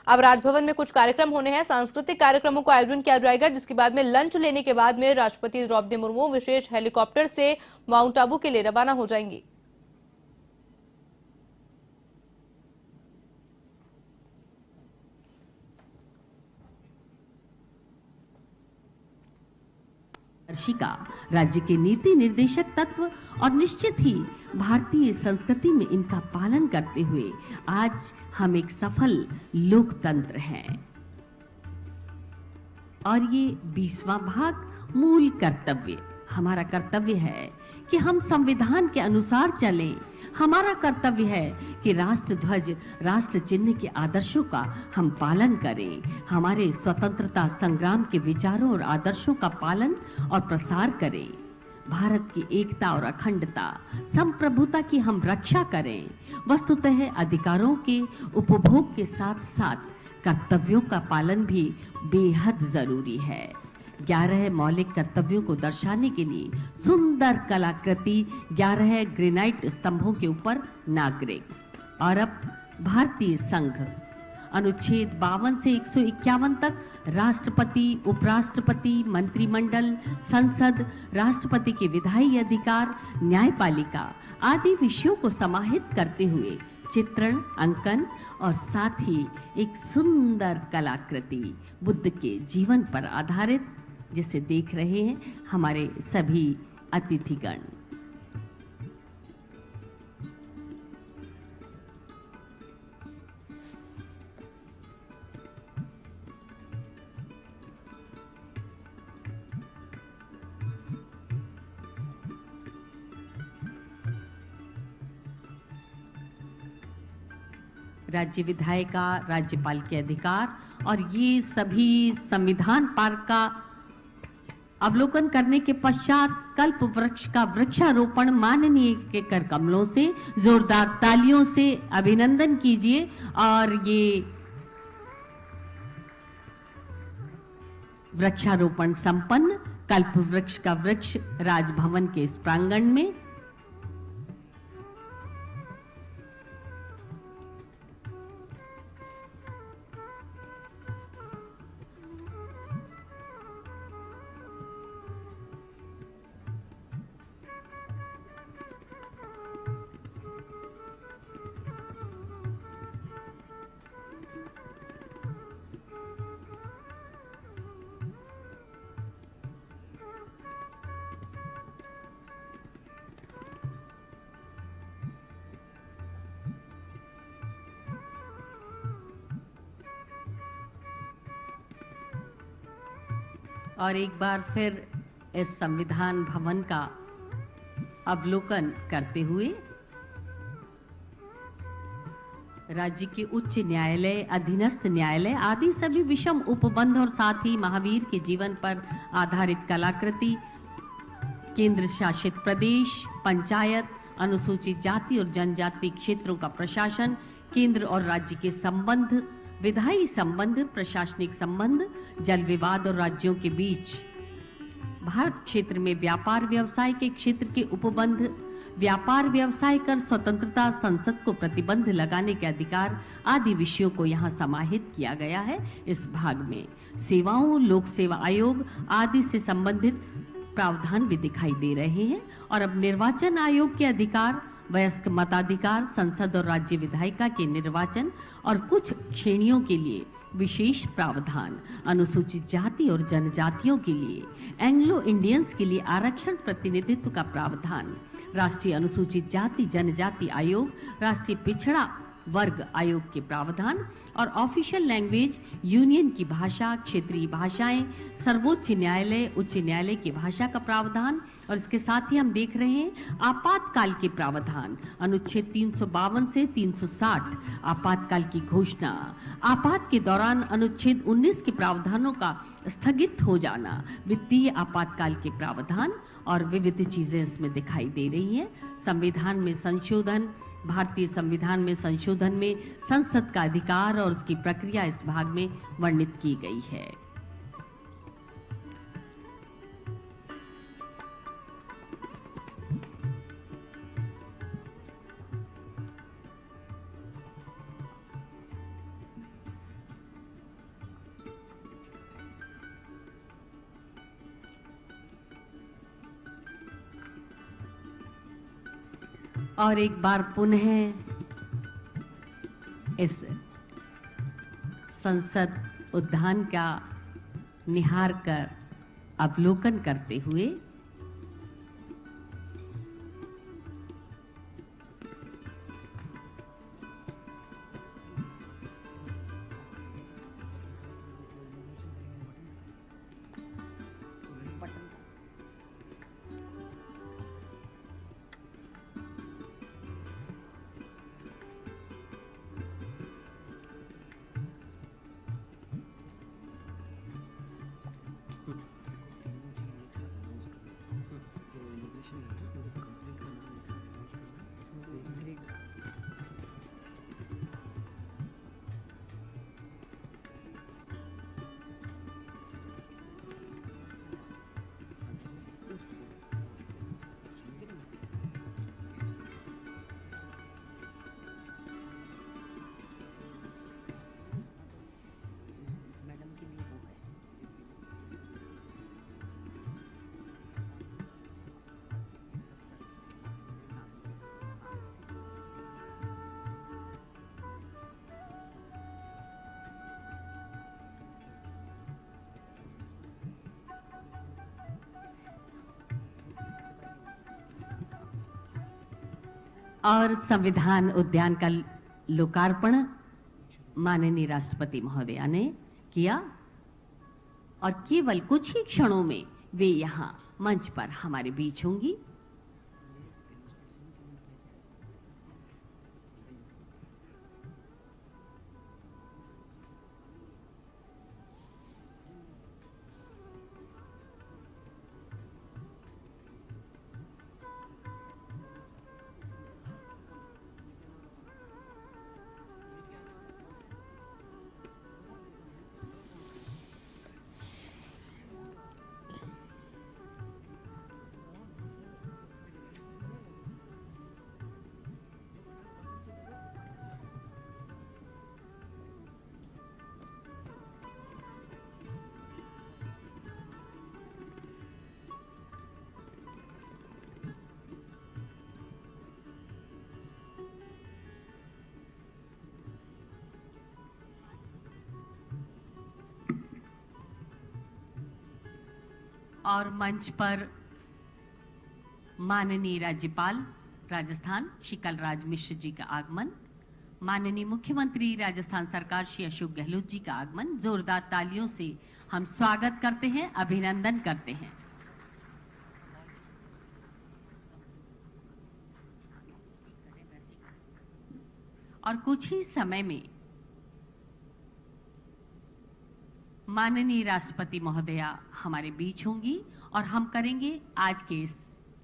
अब राजभवन में कुछ कार्यक्रम होने हैं, सांस्कृतिक कार्यक्रमों का आयोजन किया जाएगा, जिसके बाद में लंच लेने के बाद में राष्ट्रपति द्रौपदी मुर्मू विशेष हेलीकॉप्टर से माउंट आबू के लिए रवाना हो जाएंगी। दर्शिका राज्य के नीति निर्देशक तत्व और निश्चित ही भारतीय संस्कृति में इनका पालन करते हुए आज हम एक सफल लोकतंत्र हैं। और ये 20वां भाग मूल कर्तव्य। हमारा कर्तव्य है कि हम संविधान के अनुसार चलें। हमारा कर्तव्य है कि राष्ट्र ध्वज, राष्ट्र चिन्ह के आदर्शों का हम पालन करें। हमारे स्वतंत्रता संग्राम के विचारों और आदर्शों का पालन और प्रसार करें। भारत की एकता और अखंडता, संप्रभुता की हम रक्षा करें। वस्तुतः अधिकारों के उपभोग के साथ साथ कर्तव्यों का पालन भी बेहद जरूरी है। 11 मौलिक कर्तव्यों को दर्शाने के लिए सुंदर कलाकृति 11 ग्रेनाइट स्तंभों के ऊपर नागरिक। और अब भारतीय संघ अनुच्छेद 52 से 151 तक राष्ट्रपति, उपराष्ट्रपति, मंत्रिमंडल, संसद, राष्ट्रपति के विधायी अधिकार, न्यायपालिका आदि विषयों को समाहित करते हुए चित्रण, अंकन और साथ ही एक सुंदर कलाकृति बुद्ध के जीवन पर आधारित, जिसे देख रहे हैं हमारे सभी अतिथिगण। राज्य विधायिका, राज्यपाल के अधिकार और ये सभी संविधान पार्क का अवलोकन करने के पश्चात कल्प वृक्ष का वृक्षारोपण माननीय के कर कमलों से जोरदार तालियों से अभिनंदन कीजिए। और ये वृक्षारोपण संपन्न, कल्प वृक्ष का वृक्ष राजभवन के इस प्रांगण में। और एक बार फिर इस संविधान भवन का अवलोकन करते हुए राज्य के उच्च न्यायालय, अधीनस्थ न्यायालय आदि सभी विषम उपबंध और साथ ही महावीर के जीवन पर आधारित कलाकृति, केंद्र शासित प्रदेश, पंचायत, अनुसूचित जाति और जनजाति क्षेत्रों का प्रशासन, केंद्र और राज्य के संबंध, विधायी संबंध, प्रशासनिक संबंध, जल विवाद और राज्यों के बीच, भारत क्षेत्र में व्यापार व्यवसाय के क्षेत्र के उपबंध, व्यापार व्यवसाय कर स्वतंत्रता, संसद को प्रतिबंध लगाने के अधिकार आदि विषयों को यहाँ समाहित किया गया है। इस भाग में सेवाओं, लोक सेवा आयोग आदि से संबंधित प्रावधान भी दिखाई दे रहे हैं। और अब निर्वाचन आयोग के अधिकार, वयस्क मताधिकार, संसद और राज्य विधायिका के निर्वाचन और कुछ श्रेणियों के लिए विशेष प्रावधान, अनुसूचित जाति और जनजातियों के लिए, एंग्लो इंडियंस के लिए आरक्षण प्रतिनिधित्व का प्रावधान, राष्ट्रीय अनुसूचित जाति जनजाति आयोग, राष्ट्रीय पिछड़ा वर्ग आयोग के प्रावधान और ऑफिशियल लैंग्वेज, यूनियन की भाषा, क्षेत्रीय भाषाएं, सर्वोच्च न्यायालय, उच्च न्यायालय की भाषा का प्रावधान। और इसके साथ ही हम देख रहे हैं आपातकाल के प्रावधान, अनुच्छेद 352 से 360 आपातकाल की घोषणा, आपात के दौरान अनुच्छेद 19 के प्रावधानों का स्थगित हो जाना, वित्तीय आपातकाल के प्रावधान और विविध चीजें इसमें दिखाई दे रही हैं। संविधान में संशोधन, भारतीय संविधान में संशोधन में संसद का अधिकार और उसकी प्रक्रिया इस भाग में वर्णित की गई है। और एक बार पुनः इस संसद उद्यान का निहार कर अवलोकन करते हुए और संविधान उद्यान का लोकार्पण माननीय राष्ट्रपति महोदया ने किया और केवल कुछ ही क्षणों में वे यहाँ मंच पर हमारे बीच होंगी। और मंच पर माननीय राज्यपाल राजस्थान श्री कलराज मिश्र जी का आगमन, माननीय मुख्यमंत्री राजस्थान सरकार श्री अशोक गहलोत जी का आगमन। जोरदार तालियों से हम स्वागत करते हैं, अभिनंदन करते हैं। और कुछ ही समय में माननीय राष्ट्रपति महोदया हमारे बीच होंगी और हम करेंगे आज के इस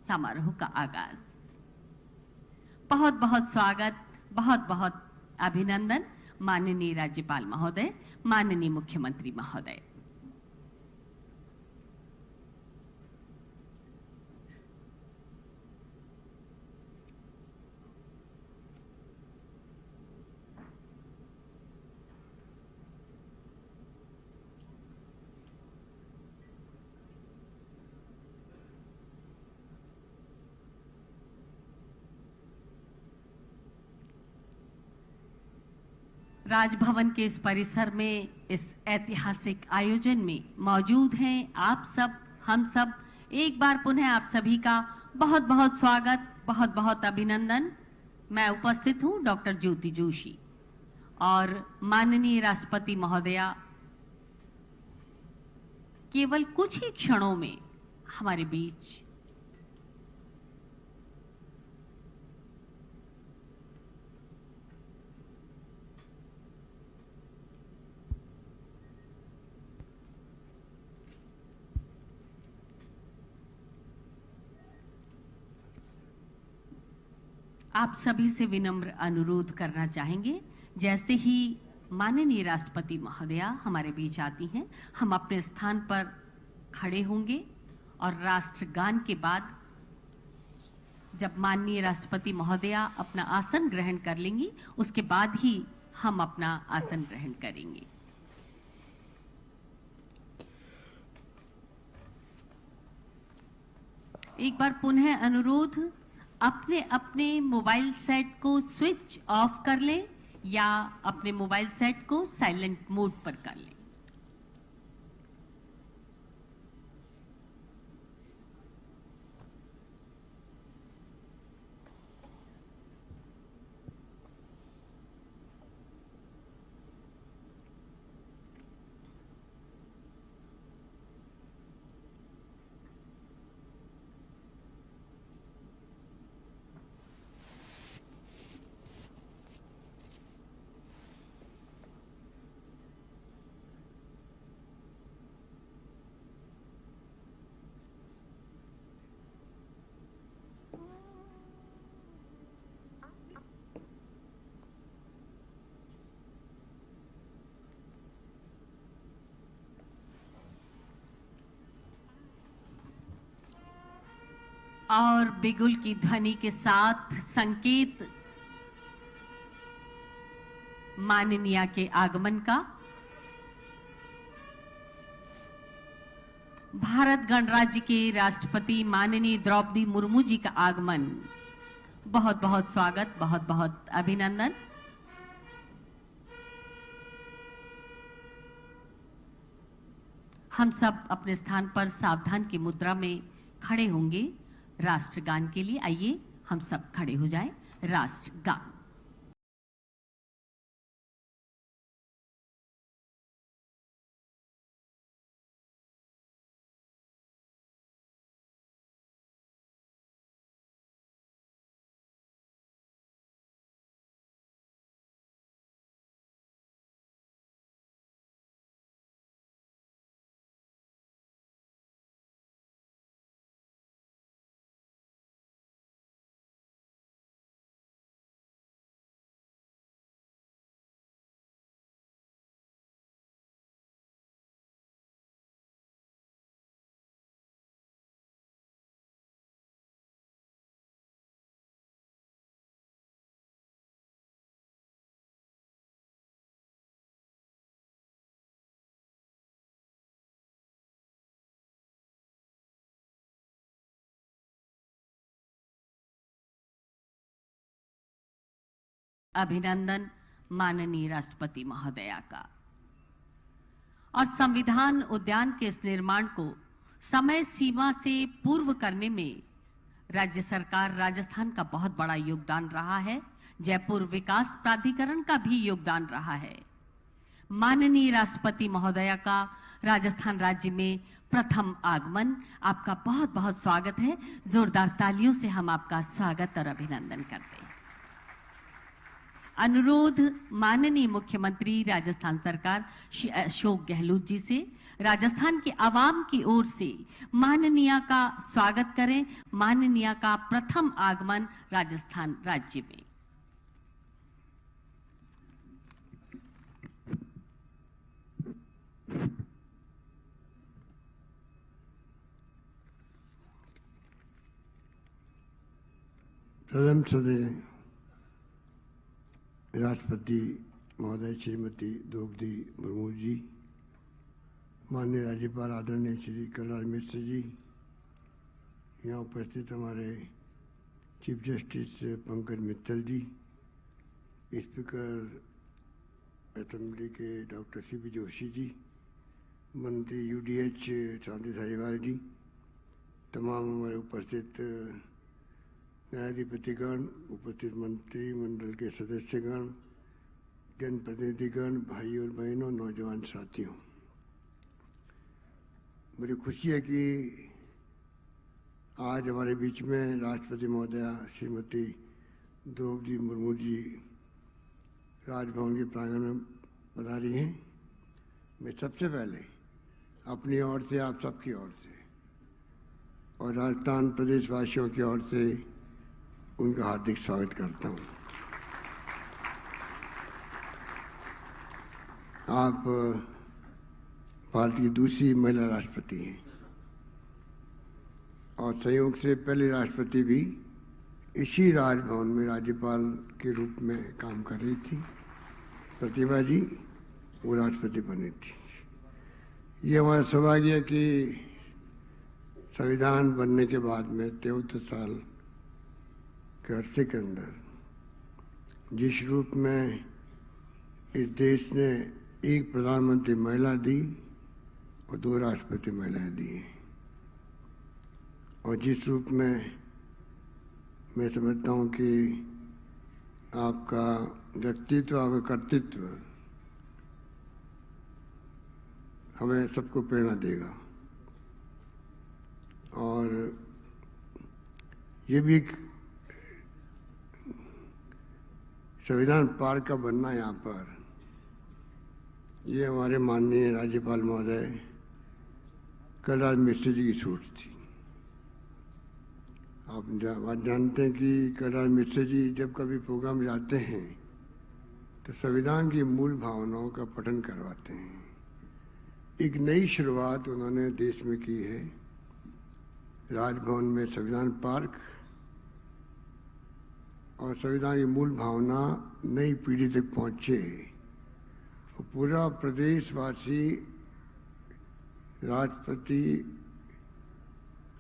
समारोह का आगाज। बहुत बहुत स्वागत, बहुत बहुत अभिनंदन माननीय राज्यपाल महोदय, माननीय मुख्यमंत्री महोदय। राजभवन के इस परिसर में इस ऐतिहासिक आयोजन में मौजूद हैं आप सब, हम सब। एक बार पुनः आप सभी का बहुत बहुत स्वागत, बहुत बहुत अभिनंदन। मैं उपस्थित हूं डॉक्टर ज्योति जोशी और माननीय राष्ट्रपति महोदया केवल कुछ ही क्षणों में हमारे बीच आप सभी से विनम्र अनुरोध करना चाहेंगे, जैसे ही माननीय राष्ट्रपति महोदया हमारे बीच आती हैं, हम अपने स्थान पर खड़े होंगे और राष्ट्रगान के बाद जब माननीय राष्ट्रपति महोदया अपना आसन ग्रहण कर लेंगी, उसके बाद ही हम अपना आसन ग्रहण करेंगे। एक बार पुनः अनुरोध, अपने अपने मोबाइल सेट को स्विच ऑफ कर लें या अपने मोबाइल सेट को साइलेंट मोड पर कर लें। और बिगुल की ध्वनि के साथ संकेत माननीय के आगमन का, भारत गणराज्य के राष्ट्रपति माननीय द्रौपदी मुर्मू जी का आगमन। बहुत बहुत स्वागत, बहुत बहुत अभिनंदन। हम सब अपने स्थान पर सावधान की मुद्रा में खड़े होंगे राष्ट्रगान के लिए। आइए हम सब खड़े हो जाएं। राष्ट्रगान। अभिनंदन माननीय राष्ट्रपति महोदया का। और संविधान उद्यान के इस निर्माण को समय सीमा से पूर्व करने में राज्य सरकार राजस्थान का बहुत बड़ा योगदान रहा है। जयपुर विकास प्राधिकरण का भी योगदान रहा है। माननीय राष्ट्रपति महोदया का राजस्थान राज्य में प्रथम आगमन, आपका बहुत बहुत स्वागत है। जोरदार तालियों से हम आपका स्वागत और अभिनंदन करते हैं। अनुरोध माननीय मुख्यमंत्री राजस्थान सरकार श्री अशोक गहलोत जी से राजस्थान के आवाम की ओर से माननीय का स्वागत करें। माननीय का प्रथम आगमन राजस्थान राज्य में। सदन सदस्य राष्ट्रपति महोदय श्रीमती द्रौपदी मुर्मू जी, माननीय राज्यपाल आदरणीय श्री कलराज मिश्र जी, यहाँ उपस्थित हमारे चीफ जस्टिस पंकज मित्तल जी, स्पीकर असेंबली के डॉक्टर सीपी जोशी जी, मंत्री यूडीएच शांति धारीवाल जी, तमाम हमारे उपस्थित न्यायाधिपतिगण, उपस्थित मंत्रिमंडल के सदस्यगण, जनप्रतिनिधिगण, भाई और बहनों, नौजवान साथियों, मुझे खुशी है कि आज हमारे बीच में राष्ट्रपति महोदया श्रीमती द्रौपदी मुर्मू जी राजभवन के प्रांगण में पधारी हैं। मैं सबसे पहले अपनी ओर से, आप सबकी ओर से और राजस्थान प्रदेशवासियों की ओर से उनका हार्दिक स्वागत करता हूँ। आप भारत की दूसरी महिला राष्ट्रपति हैं और संयोग से पहले राष्ट्रपति भी इसी राजभवन में राज्यपाल के रूप में काम कर रही थी। प्रतिभा जी वो राष्ट्रपति बनी थी। ये हमारा सौभाग्य है कि संविधान बनने के बाद में 73 साल के अरसे के अंदर जिस रूप में इस देश ने एक प्रधानमंत्री महिला दी और 2 राष्ट्रपति महिलाएं दी हैं, और जिस रूप में मैं समझता हूँ कि आपका व्यक्तित्व, आपका कर्तृत्व हमें सबको प्रेरणा देगा। और ये भी संविधान पार्क का बनना यहाँ पर, ये हमारे माननीय राज्यपाल महोदय कलराज मिश्र जी की सोच थी। आप जानते हैं कि कलराज मिश्र जी जब कभी प्रोग्राम जाते हैं तो संविधान की मूल भावनाओं का पठन करवाते हैं। एक नई शुरुआत उन्होंने देश में की है। राजभवन में संविधान पार्क और संविधान की मूल भावना नई पीढ़ी तक पहुँचे और पूरा प्रदेशवासी राष्ट्रपति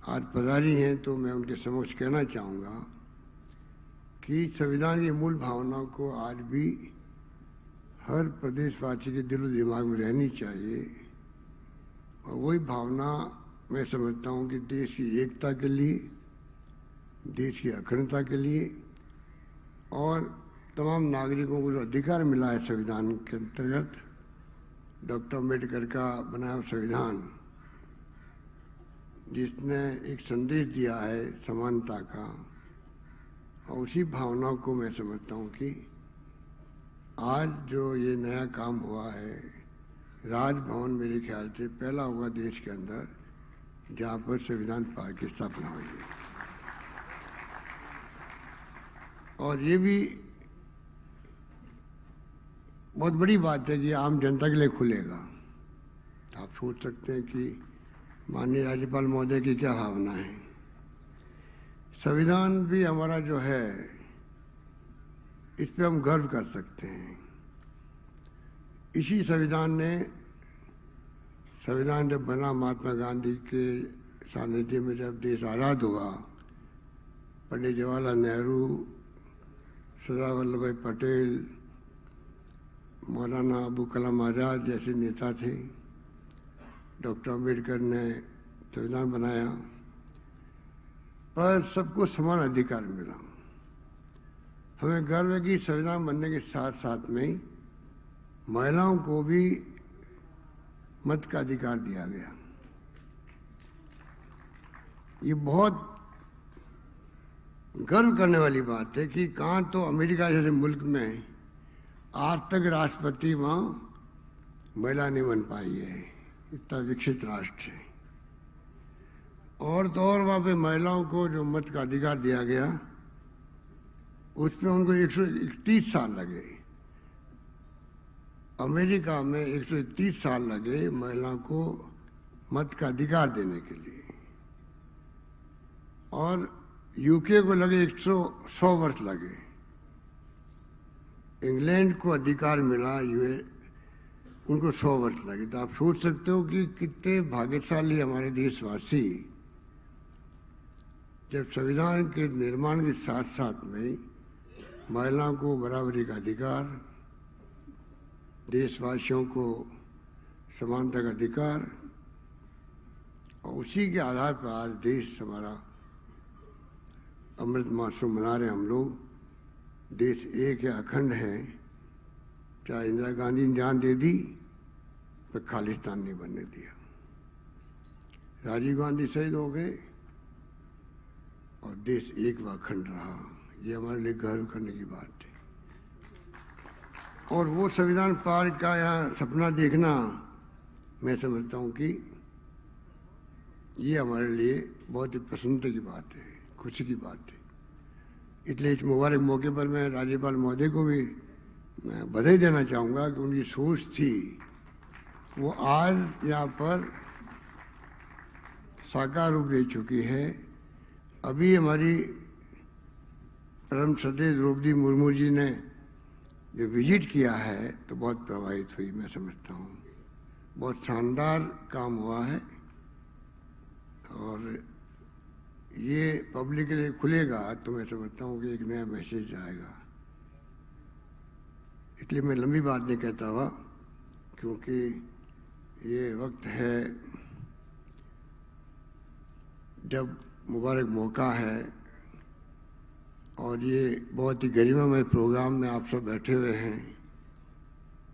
आज पधारी हैं, तो मैं उनके समक्ष कहना चाहूँगा कि संविधान की मूल भावनाओं को आज भी हर प्रदेशवासी के दिलो दिमाग में रहनी चाहिए। और वही भावना मैं समझता हूँ कि देश की एकता के लिए, देश की अखंडता के लिए और तमाम नागरिकों को जो अधिकार मिला है संविधान के अंतर्गत, डॉक्टर अम्बेडकर का बनाया संविधान जिसने एक संदेश दिया है समानता का, और उसी भावना को मैं समझता हूँ कि आज जो ये नया काम हुआ है, राजभवन मेरे ख्याल से पहला होगा देश के अंदर जहाँ पर संविधान पार्क की स्थापना हुई है। और ये भी बहुत बड़ी बात है कि आम जनता के लिए खुलेगा। आप सोच सकते हैं कि माननीय राज्यपाल महोदय की क्या भावना है। संविधान भी हमारा जो है, इस पे हम गर्व कर सकते हैं। इसी संविधान जब बना, महात्मा गांधी के सानिध्य में जब देश आज़ाद हुआ, पंडित जवाहरलाल नेहरू, सरदार वल्लभ भाई पटेल, मौलाना अबुल कलाम आज़ाद जैसे नेता थे। डॉक्टर अम्बेडकर ने संविधान बनाया, पर सबको समान अधिकार मिला। हमें गर्व है कि संविधान बनने के साथ साथ में महिलाओं को भी मत का अधिकार दिया गया। ये बहुत गर्व करने वाली बात है कि कहाँ तो अमेरिका जैसे मुल्क में आज तक राष्ट्रपति वहाँ महिला नहीं बन पाई है, इतना विकसित राष्ट्र है। और तो और वहाँ पे महिलाओं को जो मत का अधिकार दिया गया, उसमें उनको 131 साल लगे। अमेरिका में 131 साल लगे महिलाओं को मत का अधिकार देने के लिए, और यूके को लगे 100 वर्ष लगे। इंग्लैंड को अधिकार मिला, उनको 100 वर्ष लगे। तो आप सोच सकते हो कि कितने भाग्यशाली हमारे देशवासी, जब संविधान के निर्माण के साथ साथ में महिलाओं को बराबरी का अधिकार, देशवासियों को समानता का अधिकार, और उसी के आधार पर आज देश हमारा अमृत महोत्सव मना रहे हैं हम लोग। देश एक है, अखंड है। चाहे इंदिरा गांधी ने जान दे दी, पर खालिस्तान नहीं बनने दिया। राजीव गांधी शहीद हो गए और देश एक व अखंड रहा। ये हमारे लिए गर्व करने की बात है। और वो संविधान पार्क का यहाँ सपना देखना, मैं समझता हूँ कि ये हमारे लिए बहुत ही प्रसन्नता की बात है, खुशी की बात है। इसलिए इस मुबारक मौके पर मैं राज्यपाल महोदय को भी मैं बधाई देना चाहूँगा कि उनकी सोच थी वो आज यहाँ पर साकार रूप ले चुकी है। अभी हमारी परम श्रद्धेय द्रौपदी मुर्मू जी ने जो विजिट किया है तो बहुत प्रभावित हुई, मैं समझता हूँ। बहुत शानदार काम हुआ है और ये पब्लिक के लिए खुलेगा तो मैं समझता हूँ कि एक नया मैसेज आएगा। इसलिए मैं लंबी बात नहीं कहता हुआ, क्योंकि ये वक्त है जब मुबारक मौका है और ये बहुत ही गरिमामय प्रोग्राम में आप सब बैठे हुए हैं।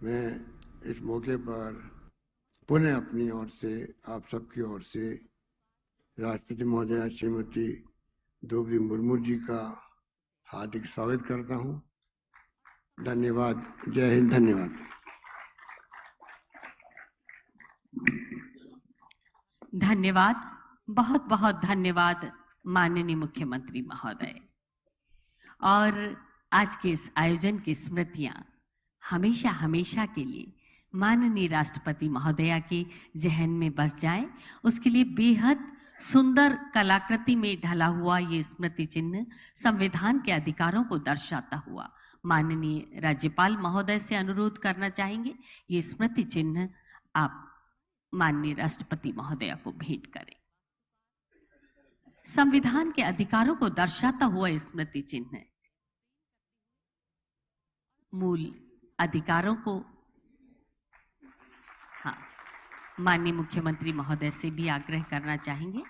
मैं इस मौके पर पुनः अपनी ओर से, आप सबकी ओर से राष्ट्रपति महोदया श्रीमती द्रौपदी मुर्मू जी का हार्दिक स्वागत करता हूं। धन्यवाद। जय हिंद। धन्यवाद। धन्यवाद, बहुत बहुत धन्यवाद माननीय मुख्यमंत्री महोदय। और आज के इस आयोजन की स्मृतियां हमेशा हमेशा के लिए माननीय राष्ट्रपति महोदया के जहन में बस जाए, उसके लिए बेहद सुंदर कलाकृति में ढला हुआ ये स्मृति चिन्ह संविधान के अधिकारों को दर्शाता हुआ माननीय राज्यपाल महोदय से अनुरोध करना चाहेंगे, ये स्मृति चिन्ह आप माननीय राष्ट्रपति महोदया को भेंट करें। संविधान के अधिकारों को दर्शाता हुआ स्मृति चिन्ह मूल अधिकारों को, हाँ, माननीय मुख्यमंत्री महोदय से भी आग्रह करना चाहेंगे।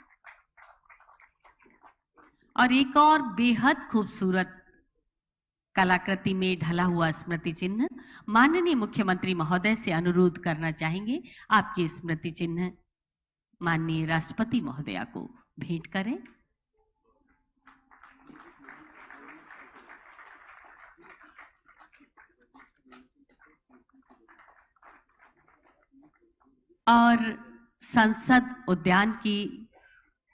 और एक और बेहद खूबसूरत कलाकृति में ढला हुआ स्मृति चिन्ह माननीय मुख्यमंत्री महोदय से अनुरोध करना चाहेंगे, आपकी स्मृति चिन्ह माननीय राष्ट्रपति महोदया को भेंट करें। और संसद उद्यान की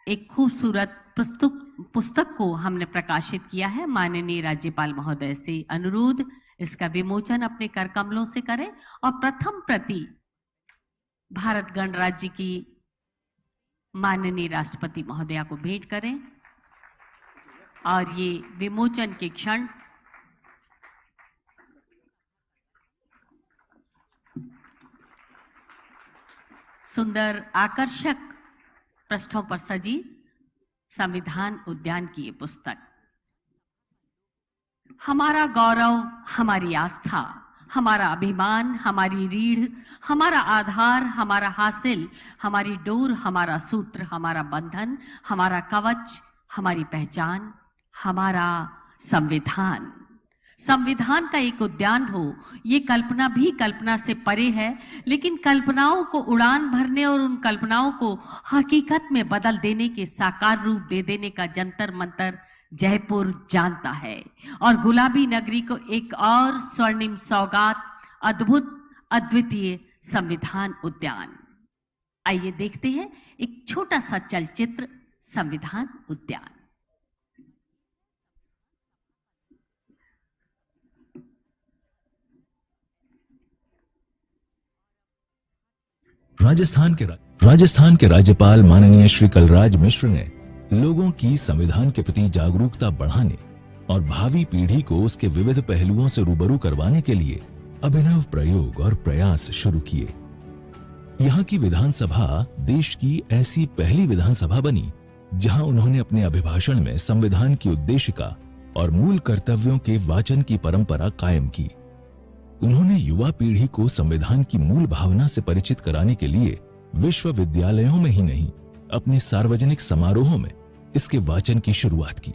एक खूबसूरत पुस्तक को हमने प्रकाशित किया है। माननीय राज्यपाल महोदय से अनुरोध, इसका विमोचन अपने कर कमलों से करें और प्रथम प्रति भारत गणराज्य की माननीय राष्ट्रपति महोदया को भेंट करें। और ये विमोचन के क्षण सुंदर आकर्षक पृष्ठों पर सजी संविधान उद्यान की ये पुस्तक हमारा गौरव, हमारी आस्था, हमारा अभिमान, हमारी रीढ़, हमारा आधार, हमारा हासिल, हमारी डोर, हमारा सूत्र, हमारा बंधन, हमारा कवच, हमारी पहचान, हमारा संविधान। संविधान का एक उद्यान हो, ये कल्पना भी कल्पना से परे है, लेकिन कल्पनाओं को उड़ान भरने और उन कल्पनाओं को हकीकत में बदल देने के साकार रूप दे देने का जंतर मंतर जयपुर जानता है। और गुलाबी नगरी को एक और स्वर्णिम सौगात, अद्भुत अद्वितीय संविधान उद्यान। आइए देखते हैं एक छोटा सा चलचित्र, संविधान उद्यान। राजस्थान के राज्यपाल माननीय श्री कलराज मिश्र ने लोगों की संविधान के प्रति जागरूकता बढ़ाने और भावी पीढ़ी को उसके विविध पहलुओं से रूबरू करवाने के लिए अभिनव प्रयोग और प्रयास शुरू किए। यहाँ की विधानसभा देश की ऐसी पहली विधानसभा बनी जहां उन्होंने अपने अभिभाषण में संविधान की उद्देशिका और मूल कर्तव्यों के वाचन की परंपरा कायम की। उन्होंने युवा पीढ़ी को संविधान की मूल भावना से परिचित कराने के लिए विश्वविद्यालयों में ही नहीं, अपने सार्वजनिक समारोहों में इसके वाचन की शुरुआत की।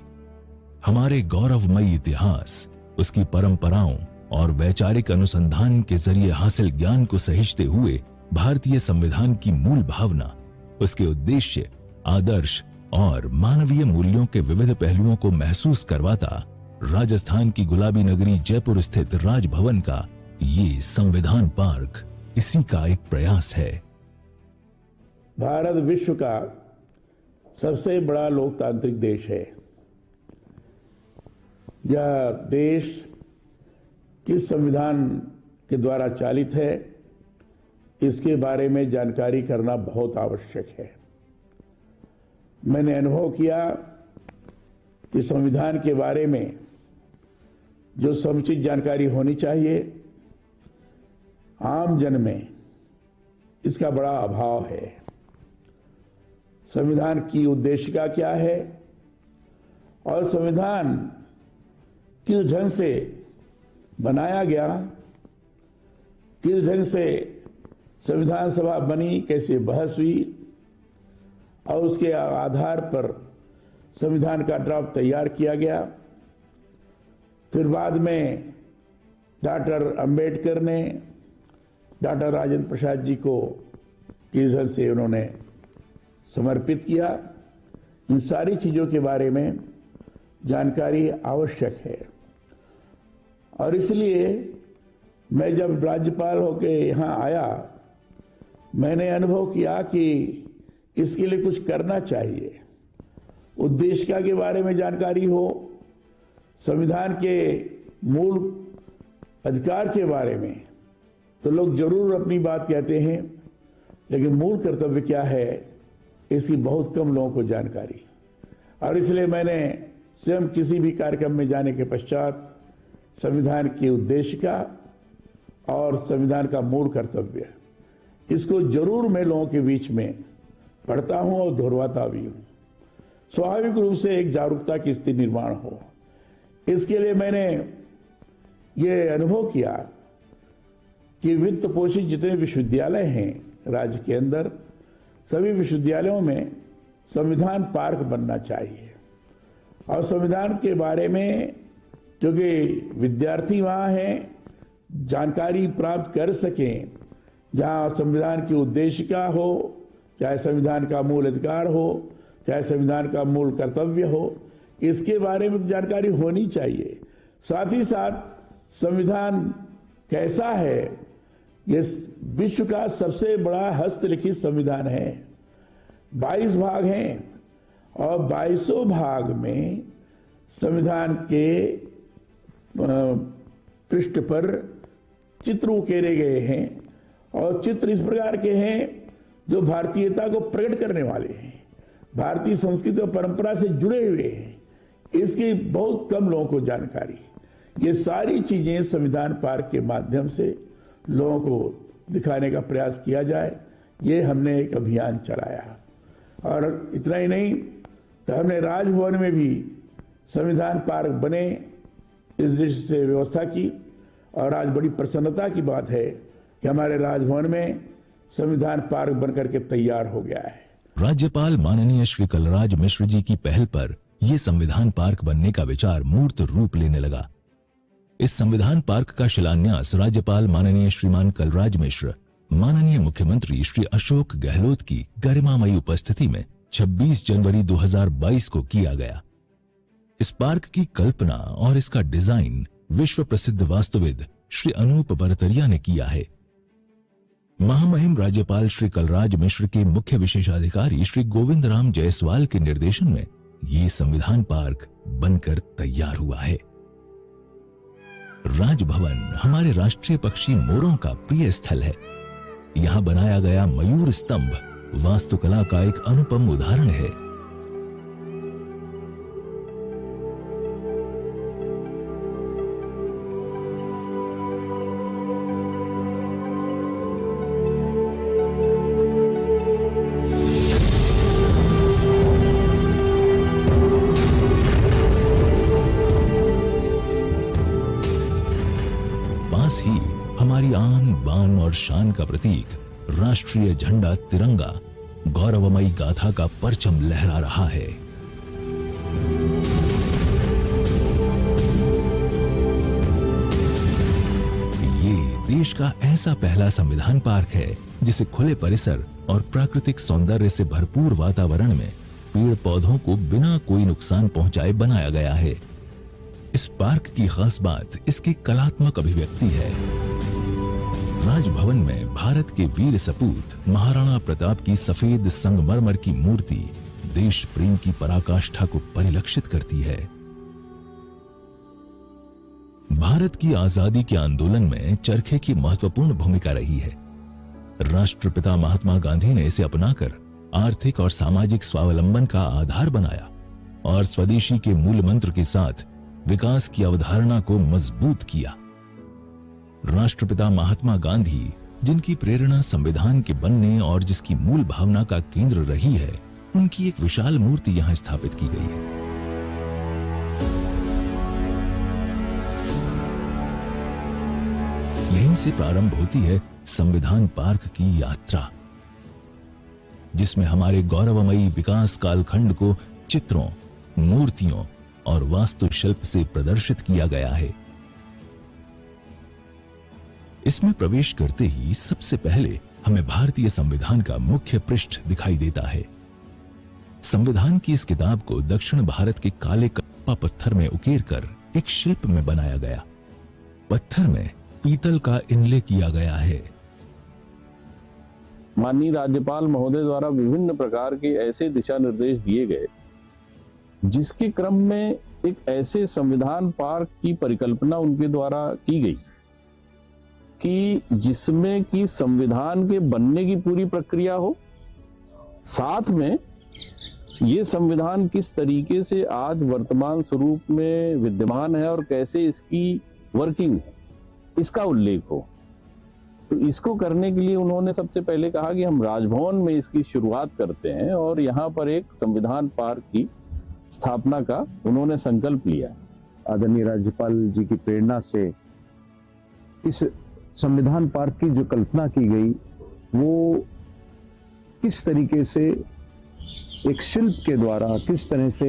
हमारे गौरवमयी इतिहास, उसकी परंपराओं और वैचारिक अनुसंधान के जरिए हासिल ज्ञान को सहेजते हुए भारतीय संविधान की मूल भावना, उसके उद्देश्य, आदर्श और मानवीय मूल्यों के विविध पहलुओं को महसूस करवाता राजस्थान की गुलाबी नगरी जयपुर स्थित राजभवन का ये संविधान पार्क इसी का एक प्रयास है। भारत विश्व का सबसे बड़ा लोकतांत्रिक देश है। यह देश किस संविधान के द्वारा चालित है, इसके बारे में जानकारी करना बहुत आवश्यक है। मैंने अनुभव किया कि संविधान के बारे में जो समुचित जानकारी होनी चाहिए, आम जन में इसका बड़ा अभाव है। संविधान की उद्देशिका क्या है और संविधान किस ढंग से बनाया गया, किस ढंग से संविधान सभा बनी, कैसे बहस हुई और उसके आधार पर संविधान का ड्राफ्ट तैयार किया गया। फिर बाद में डॉक्टर अंबेडकर ने डॉक्टर राजेंद्र प्रसाद जी को किस ढंग से उन्होंने समर्पित किया, इन सारी चीजों के बारे में जानकारी आवश्यक है। और इसलिए मैं जब राज्यपाल होके यहाँ आया, मैंने अनुभव किया कि इसके लिए कुछ करना चाहिए। उद्देशिका के बारे में जानकारी हो, संविधान के मूल अधिकार के बारे में तो लोग जरूर अपनी बात कहते हैं, लेकिन मूल कर्तव्य क्या है इसकी बहुत कम लोगों को जानकारी। और इसलिए मैंने स्वयं किसी भी कार्यक्रम में जाने के पश्चात संविधान की उद्देशिका और संविधान का मूल कर्तव्य, इसको जरूर मैं लोगों के बीच में पढ़ता हूं और दोहराता भी हूं। स्वाभाविक रूप से एक जागरूकता की स्थिति निर्माण हो, इसके लिए मैंने ये अनुभव किया कि वित्त पोषित जितने विश्वविद्यालय हैं राज्य के अंदर, सभी विश्वविद्यालयों में संविधान पार्क बनना चाहिए। और संविधान के बारे में क्योंकि विद्यार्थी वहाँ हैं, जानकारी प्राप्त कर सकें, जहाँ संविधान की उद्देशिका हो, चाहे संविधान का मूल अधिकार हो, चाहे संविधान का मूल कर्तव्य हो, इसके बारे में जानकारी होनी चाहिए। साथ ही साथ संविधान कैसा है, ये विश्व का सबसे बड़ा हस्तलिखित संविधान है। 22 भाग हैं और 22 भाग में संविधान के पृष्ठ पर चित्र उकेरे गए हैं और चित्र इस प्रकार के हैं जो भारतीयता को प्रकट करने वाले हैं, भारतीय संस्कृति और परंपरा से जुड़े हुए हैं। इसकी बहुत कम लोगों को जानकारी। ये सारी चीजें संविधान पार्क के माध्यम से लोगों को दिखाने का प्रयास किया जाए, ये हमने एक अभियान चलाया। और इतना ही नहीं, तो हमने राजभवन में भी संविधान पार्क बने, इस दृष्टि से व्यवस्था की। और आज बड़ी प्रसन्नता की बात है कि हमारे राजभवन में संविधान पार्क बनकर के तैयार हो गया है। राज्यपाल माननीय श्री कलराज मिश्र जी की पहल पर यह संविधान पार्क बनने का विचार मूर्त रूप लेने लगा। इस संविधान पार्क का शिलान्यास राज्यपाल माननीय श्रीमान कलराज मिश्र, माननीय मुख्यमंत्री श्री अशोक गहलोत की गरिमामयी उपस्थिति में 26 जनवरी 2022 को किया गया। इस पार्क की कल्पना और इसका डिजाइन विश्व प्रसिद्ध वास्तुविद श्री अनूप बरतरिया ने किया है। महामहिम राज्यपाल श्री कलराज मिश्र के मुख्य विशेषाधिकारी श्री गोविंद राम जायसवाल के निर्देशन में ये संविधान पार्क बनकर तैयार हुआ है। राजभवन हमारे राष्ट्रीय पक्षी मोरों का प्रिय स्थल है। यहाँ बनाया गया मयूर स्तंभ वास्तुकला का एक अनुपम उदाहरण है। पास ही हमारी आन बान और शान का प्रतीक राष्ट्रीय झंडा तिरंगा गौरवमयी गाथा का परचम लहरा रहा है। ये देश का ऐसा पहला संविधान पार्क है जिसे खुले परिसर और प्राकृतिक सौंदर्य से भरपूर वातावरण में पेड़ पौधों को बिना कोई नुकसान पहुंचाए बनाया गया है। इस पार्क की खास बात इसकी कलात्मक अभिव्यक्ति है। राजभवन में भारत के वीर सपूत महाराणा प्रताप की सफेद संगमरमर की मूर्ति देश प्रेम की पराकाष्ठा को परिलक्षित करती है। भारत की आजादी के आंदोलन में चरखे की महत्वपूर्ण भूमिका रही है। राष्ट्रपिता महात्मा गांधी ने इसे अपनाकर आर्थिक और सामाजिक स्वावलंबन का आधार बनाया और स्वदेशी के मूल मंत्र के साथ विकास की अवधारणा को मजबूत किया। राष्ट्रपिता महात्मा गांधी, जिनकी प्रेरणा संविधान के बनने और जिसकी मूल भावना का केंद्र रही है, उनकी एक विशाल मूर्ति यहां स्थापित की गई है। यहीं से प्रारंभ होती है संविधान पार्क की यात्रा, जिसमें हमारे गौरवमयी विकास कालखंड को चित्रों, मूर्तियों और वास्तुशिल्प से प्रदर्शित किया गया है। इसमें प्रवेश करते ही सबसे पहले हमें भारतीय संविधान का मुख्य पृष्ठ दिखाई देता है। संविधान की इस किताब को दक्षिण भारत के काले कप्पा पत्थर में उकेर कर एक शिल्प में बनाया गया। पत्थर में पीतल का इनले किया गया है। माननीय राज्यपाल महोदय द्वारा विभिन्न प्रकार के ऐसे दिशा निर्देश दिए गए जिसके क्रम में एक ऐसे संविधान पार्क की परिकल्पना उनके द्वारा की गई कि जिसमें कि संविधान के बनने की पूरी प्रक्रिया हो, साथ में ये संविधान किस तरीके से आज वर्तमान स्वरूप में विद्यमान है और कैसे इसकी वर्किंग है, इसका उल्लेख हो। तो इसको करने के लिए उन्होंने सबसे पहले कहा कि हम राजभवन में इसकी शुरुआत करते हैं और यहाँ पर एक संविधान पार्क की स्थापना का उन्होंने संकल्प लिया। आदरणीय राज्यपाल जी की प्रेरणा से इस संविधान पार्क की जो कल्पना की गई वो किस तरीके से एक शिल्प के द्वारा, किस तरह से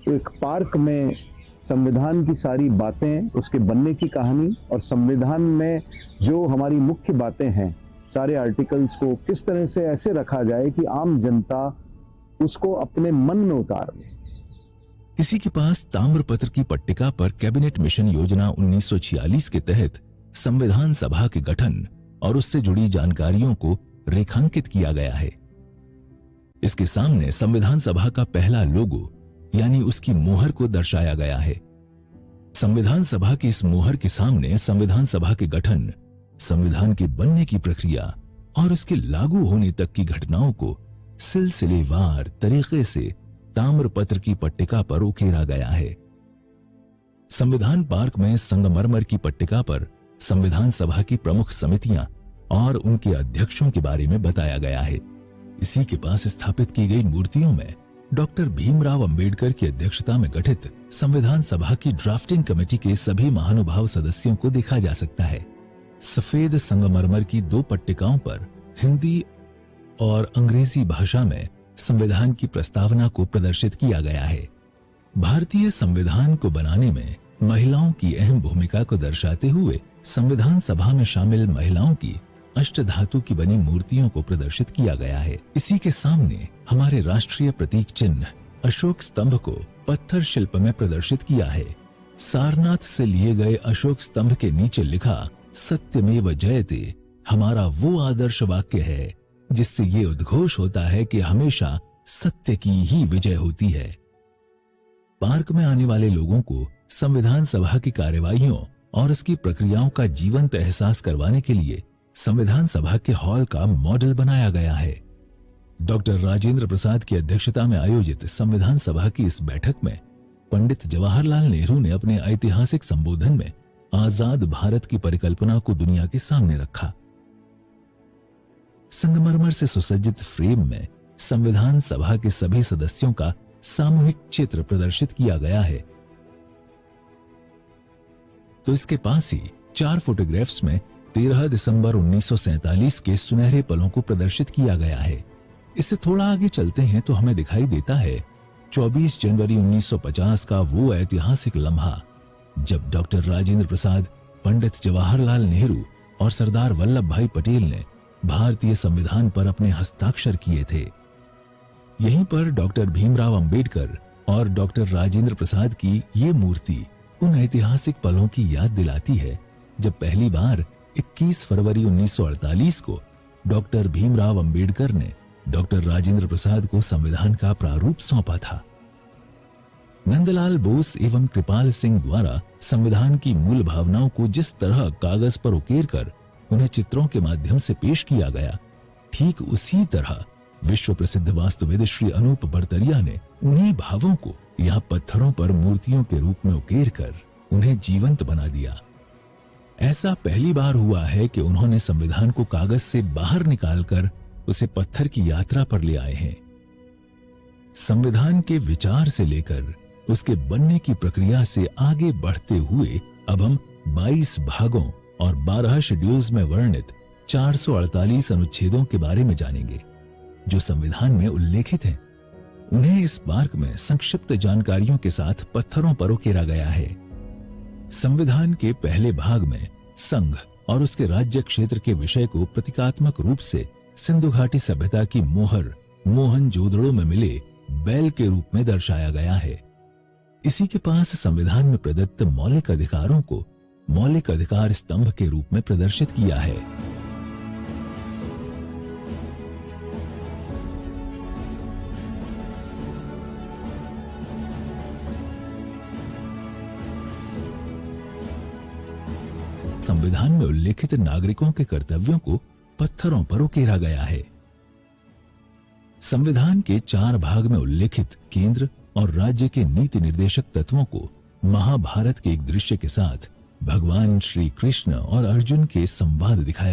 एक पार्क में संविधान की सारी बातें, उसके बनने की कहानी और संविधान में जो हमारी मुख्य बातें हैं, सारे आर्टिकल्स को किस तरह से ऐसे रखा जाए कि आम जनता उसको अपने मन में उतार ले। इसी के पास ताम्रपत्र की पट्टिका पर कैबिनेट मिशन योजना 1946 के तहत संविधान सभा के गठन और उससे जुड़ी जानकारियों को रेखांकित किया गया है। इसके सामने संविधान सभा का पहला लोगो यानी उसकी मोहर को दर्शाया गया है। संविधान सभा की इस मोहर के सामने संविधान सभा के गठन, संविधान के बनने की प्रक्रिया और उसके लागू होने तक की घटनाओं को सिलसिलेवार तरीके से ताम्रपत्र की पट्टिका पर उकेरा गया है। संविधान पार्क में संगमरमर की पट्टिका पर संविधान सभा की प्रमुख समितियां और उनके अध्यक्षों के बारे में बताया गया है। इसी के पास स्थापित की गई मूर्तियों में डॉक्टर भीमराव अंबेडकर की अध्यक्षता में गठित संविधान सभा की ड्राफ्टिंग कमेटी के सभी महानुभाव सदस्यों को देखा जा सकता है। सफेद संगमरमर की 2 पट्टिकाओं पर हिंदी और अंग्रेजी भाषा में संविधान की प्रस्तावना को प्रदर्शित किया गया है। भारतीय संविधान को बनाने में महिलाओं की अहम भूमिका को दर्शाते हुए संविधान सभा में शामिल महिलाओं की अष्टधातु की बनी मूर्तियों को प्रदर्शित किया गया है। इसी के सामने हमारे राष्ट्रीय प्रतीक चिन्ह अशोक स्तंभ को पत्थर शिल्प में प्रदर्शित किया है। सारनाथ से लिए गए अशोक स्तंभ के नीचे लिखा सत्यमेव जयते हमारा वो आदर्श वाक्य है जिससे ये उद्घोष होता है कि हमेशा सत्य की ही विजय होती है। पार्क में आने वाले लोगों को संविधान सभा की कार्यवाहियों और उसकी प्रक्रियाओं का जीवंत एहसास करवाने के लिए संविधान सभा के हॉल का मॉडल बनाया गया है। डॉक्टर राजेंद्र प्रसाद की अध्यक्षता में आयोजित संविधान सभा की इस बैठक में पंडित जवाहरलाल नेहरू ने अपने ऐतिहासिक संबोधन में आजाद भारत की परिकल्पना को दुनिया के सामने रखा। संगमरमर से सुसज्जित फ्रेम में संविधान सभा के सभी सदस्यों का सामूहिक चित्र प्रदर्शित किया गया है। तो इसके पास ही 4 फोटोग्राफ्स में 13 दिसंबर 1947 के सुनहरे पलों को प्रदर्शित किया गया है। इससे थोड़ा आगे चलते हैं तो हमें दिखाई देता है 24 जनवरी 1950 का वो ऐतिहासिक लम्हा जब डॉक्टर राजेंद्र प्रसाद, पंडित जवाहरलाल नेहरू और सरदार वल्लभ भाई पटेल ने भारतीय संविधान पर अपने हस्ताक्षर किए थे। यहीं पर डॉक्टर भीमराव अंबेडकर और डॉक्टर राजेंद्र प्रसाद की ये मूर्ति उन ऐतिहासिक पलों की याद दिलाती है जब पहली बार 21 फरवरी 1948 को डॉक्टर भीमराव अंबेडकर ने डॉक्टर राजेंद्र प्रसाद को संविधान का प्रारूप सौंपा था। नंदलाल बोस एवं कृपाल सिंह द्वारा संविधान की मूल भावनाओं को जिस तरह कागज पर उकेर कर उन्हें चित्रों के माध्यम से पेश किया गया, ठीक उसी तरह विश्व प्रसिद्ध वास्तुविद श्री अनूप बरतरिया ने उन्हीं भावों को यहाँ पत्थरों पर मूर्तियों के रूप में उकेर कर उन्हें जीवंत बना दिया। ऐसा पहली बार हुआ है कि उन्होंने संविधान को कागज से बाहर निकालकर उसे पत्थर की यात्रा पर ले आए हैं। संविधान के विचार से लेकर उसके बनने की प्रक्रिया से आगे बढ़ते हुए अब हम 22 भागों और 12 शेड्यूल्स में वर्णित 448 अनुच्छेदों के बारे में जानेंगे जो संविधान में उल्लेखित हैं। उन्हें इस पार्क में संक्षिप्त जानकारियों के साथ पत्थरों पर उकेरा गया है। संविधान के पहले भाग में संघ और उसके राज्य क्षेत्र के विषय को प्रतीकात्मक रूप से सिंधु घाटी सभ्यता की मोहर मोहनजोदड़ो में मिले बैल के रूप में दर्शाया गया है। इसी के पास संविधान में प्रदत्त मौलिक अधिकारों को मौलिक अधिकार स्तंभ के रूप में प्रदर्शित किया है। संविधान में उल्लेखित नागरिकों के कर्तव्यों को पत्थरों पर उकेरा गया है। संविधान के 4 भाग में उल्लेखित केंद्र और राज्य के नीति निर्देशक तत्वों को महाभारत के एक दृश्य के साथ भगवान श्री कृष्ण और अर्जुन के संवाद दिखाया